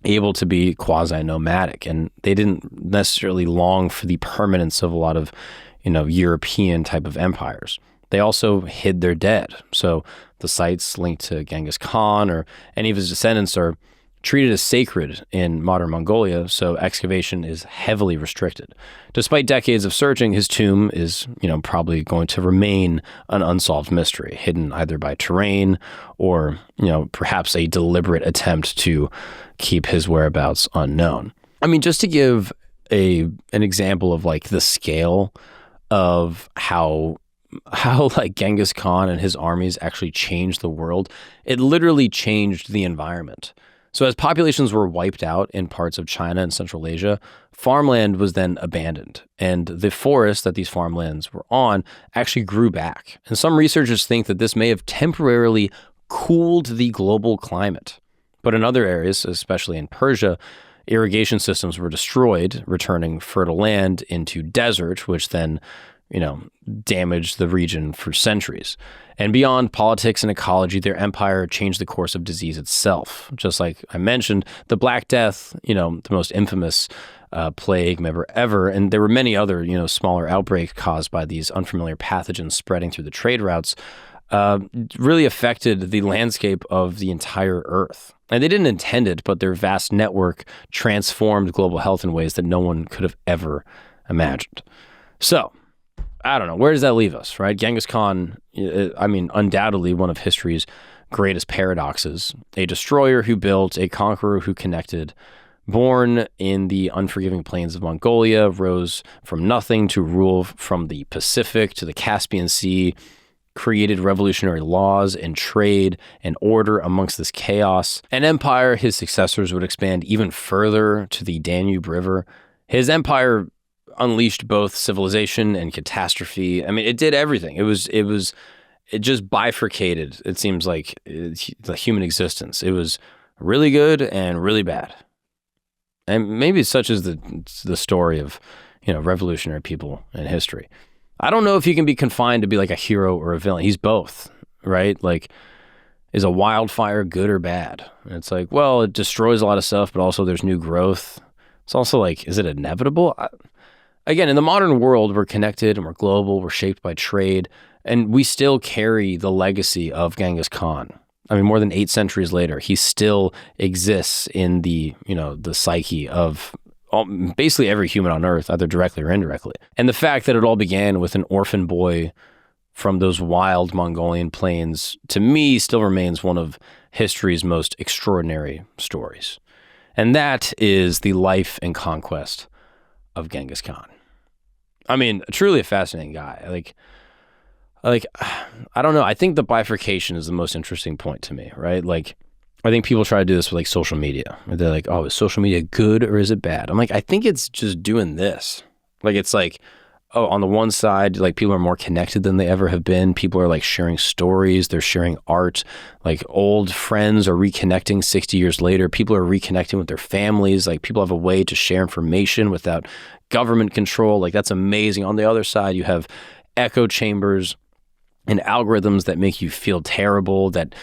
Speaker 1: able to be quasi-nomadic, and they didn't necessarily long for the permanence of a lot of, European type of empires. They also hid their dead. So the sites linked to Genghis Khan or any of his descendants are treated as sacred in modern Mongolia, so excavation is heavily restricted. Despite decades of searching, his tomb is, probably going to remain an unsolved mystery, hidden either by terrain or, perhaps a deliberate attempt to keep his whereabouts unknown. I mean, just to give an example of like the scale of how like Genghis Khan and his armies actually changed the world, it literally changed the environment. So as populations were wiped out in parts of China and Central Asia, farmland was then abandoned, and the forests that these farmlands were on actually grew back. And some researchers think that this may have temporarily cooled the global climate. But in other areas, especially in Persia, irrigation systems were destroyed, returning fertile land into desert, which then, damaged the region for centuries. And beyond politics and ecology, their empire changed the course of disease itself. Just like I mentioned, the Black Death, the most infamous plague ever. And there were many other, smaller outbreaks caused by these unfamiliar pathogens spreading through the trade routes, really affected the landscape of the entire Earth. And they didn't intend it, but their vast network transformed global health in ways that no one could have ever imagined. So, I don't know. Where does that leave us, right? Genghis Khan, undoubtedly one of history's greatest paradoxes. A destroyer who built, a conqueror who connected. Born in the unforgiving plains of Mongolia, rose from nothing to rule from the Pacific to the Caspian Sea. created revolutionary laws and trade and order amongst this chaos. An empire his successors would expand even further to the Danube River. His empire unleashed both civilization and catastrophe. I mean, it did everything. It just bifurcated, it seems like, the human existence. It was really good and really bad. And maybe such is the story of, revolutionary people in history. I don't know if he can be confined to be like a hero or a villain. He's both, right? Like, is a wildfire good or bad? And it's like, well, it destroys a lot of stuff, but also there's new growth. It's also like, is it inevitable? Again, in the modern world, we're connected and we're global. We're shaped by trade, and we still carry the legacy of Genghis Khan. I mean, more than 8 centuries later, he still exists in the psyche of basically every human on Earth, either directly or indirectly. And the fact that it all began with an orphan boy from those wild Mongolian plains, to me, still remains one of history's most extraordinary stories. And that is the life and conquest of Genghis Khan. I mean, truly a fascinating guy. Like, I don't know. I think the bifurcation is the most interesting point to me, right? Like, I think people try to do this with like social media. They're like, oh, is social media good or is it bad? I'm like, I think it's just doing this. Like, it's like, oh, on the one side, like, people are more connected than they ever have been. People are like sharing stories. They're sharing art. Like, old friends are reconnecting 60 years later. People are reconnecting with their families. Like, people have a way to share information without government control. Like, that's amazing. On the other side, you have echo chambers and algorithms that make you feel terrible, that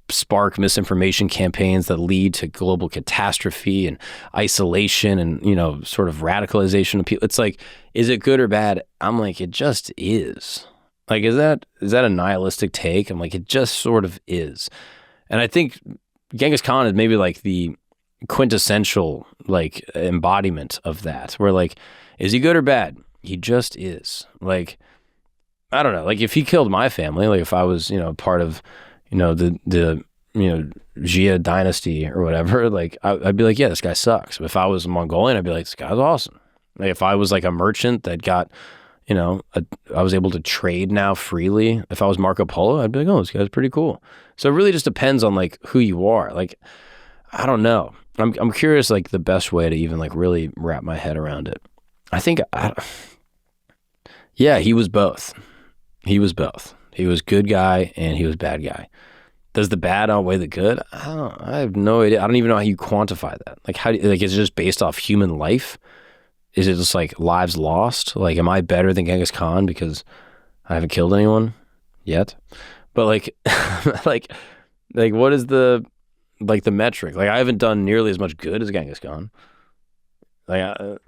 Speaker 1: spark misinformation campaigns that lead to global catastrophe and isolation and, sort of radicalization of people. It's like, is it good or bad? I'm like, it just is. Like, is that a nihilistic take? I'm like, it just sort of is. And I think Genghis Khan is maybe like the quintessential like embodiment of that, where like, is he good or bad? He just is. Like, I don't know. Like, if he killed my family, like if I was, part of, the Jia dynasty or whatever, like I'd be like, yeah, this guy sucks. But if I was a Mongolian, I'd be like, this guy's awesome. Like, if I was like a merchant that got, I was able to trade now freely. If I was Marco Polo, I'd be like, oh, this guy's pretty cool. So it really just depends on like who you are. Like, I don't know. I'm curious, like the best way to even like really wrap my head around it. I think, yeah, he was both. He was both. He was good guy and he was bad guy. Does the bad outweigh the good? I have no idea. I don't even know how you quantify that. Like, is it just based off human life? Is it just like lives lost? Like, am I better than Genghis Khan because I haven't killed anyone yet? But like, like what is the metric? Like, I haven't done nearly as much good as Genghis Khan. Like,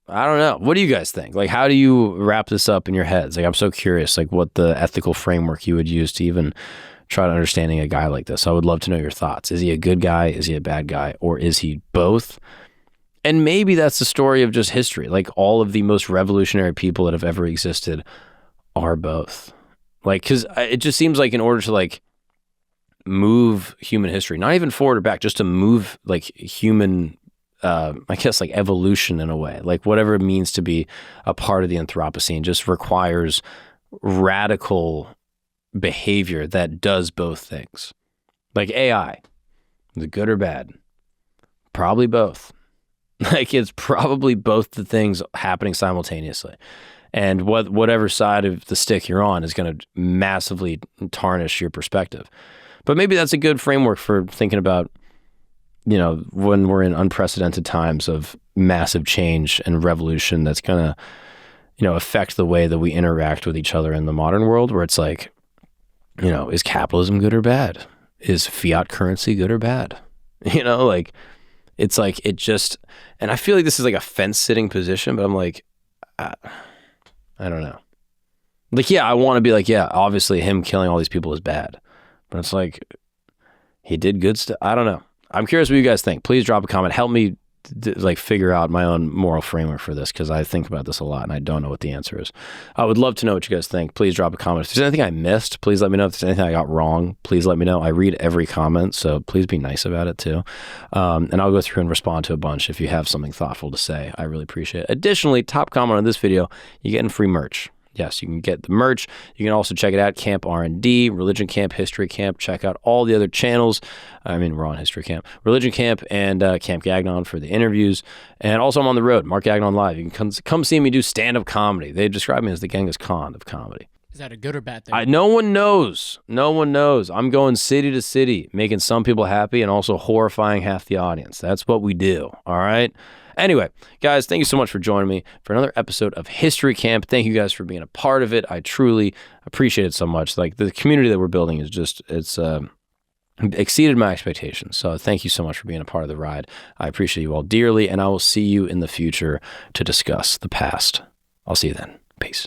Speaker 1: I don't know. What do you guys think? Like, how do you wrap this up in your heads? Like, I'm so curious, like, what the ethical framework you would use to even try to understanding a guy like this. I would love to know your thoughts. Is he a good guy? Is he a bad guy? Or is he both? And maybe that's the story of just history. Like, all of the most revolutionary people that have ever existed are both. Like, because it just seems like in order to, like, move human history, not even forward or back, just to move, like, human I guess like evolution in a way, like whatever it means to be a part of the Anthropocene, just requires radical behavior that does both things. Like AI, is it good or bad? Probably both. Like, it's probably both the things happening simultaneously. And whatever side of the stick you're on is going to massively tarnish your perspective. But maybe that's a good framework for thinking about, when we're in unprecedented times of massive change and revolution that's going to, affect the way that we interact with each other in the modern world, where it's like, is capitalism good or bad? Is fiat currency good or bad? Like, it's like, it just, and I feel like this is like a fence-sitting position, but I'm like, I don't know. Like, yeah, I want to be like, yeah, obviously him killing all these people is bad. But it's like, he did good stuff. I don't know. I'm curious what you guys think. Please drop a comment. Help me like figure out my own moral framework for this, because I think about this a lot and I don't know what the answer is. I would love to know what you guys think. Please drop a comment. If there's anything I missed, please let me know. If there's anything I got wrong, please let me know. I read every comment, so please be nice about it too. And I'll go through and respond to a bunch if you have something thoughtful to say. I really appreciate it. Additionally, top comment on this video, you're getting free merch. Yes, you can get the merch. You can also check it out, Camp R&D, Religion Camp, History Camp. Check out all the other channels. I mean, we're on History Camp. Religion Camp and Camp Gagnon for the interviews. And also I'm on the road, Mark Gagnon Live. You can come see me do stand-up comedy. They describe me as the Genghis Khan of comedy.
Speaker 2: Is that a good or bad thing?
Speaker 1: No one knows. No one knows. I'm going city to city, making some people happy and also horrifying half the audience. That's what we do, all right? Anyway, guys, thank you so much for joining me for another episode of History Camp. Thank you guys for being a part of it. I truly appreciate it so much. Like, the community that we're building is just, it's exceeded my expectations. So thank you so much for being a part of the ride. I appreciate you all dearly, and I will see you in the future to discuss the past. I'll see you then. Peace.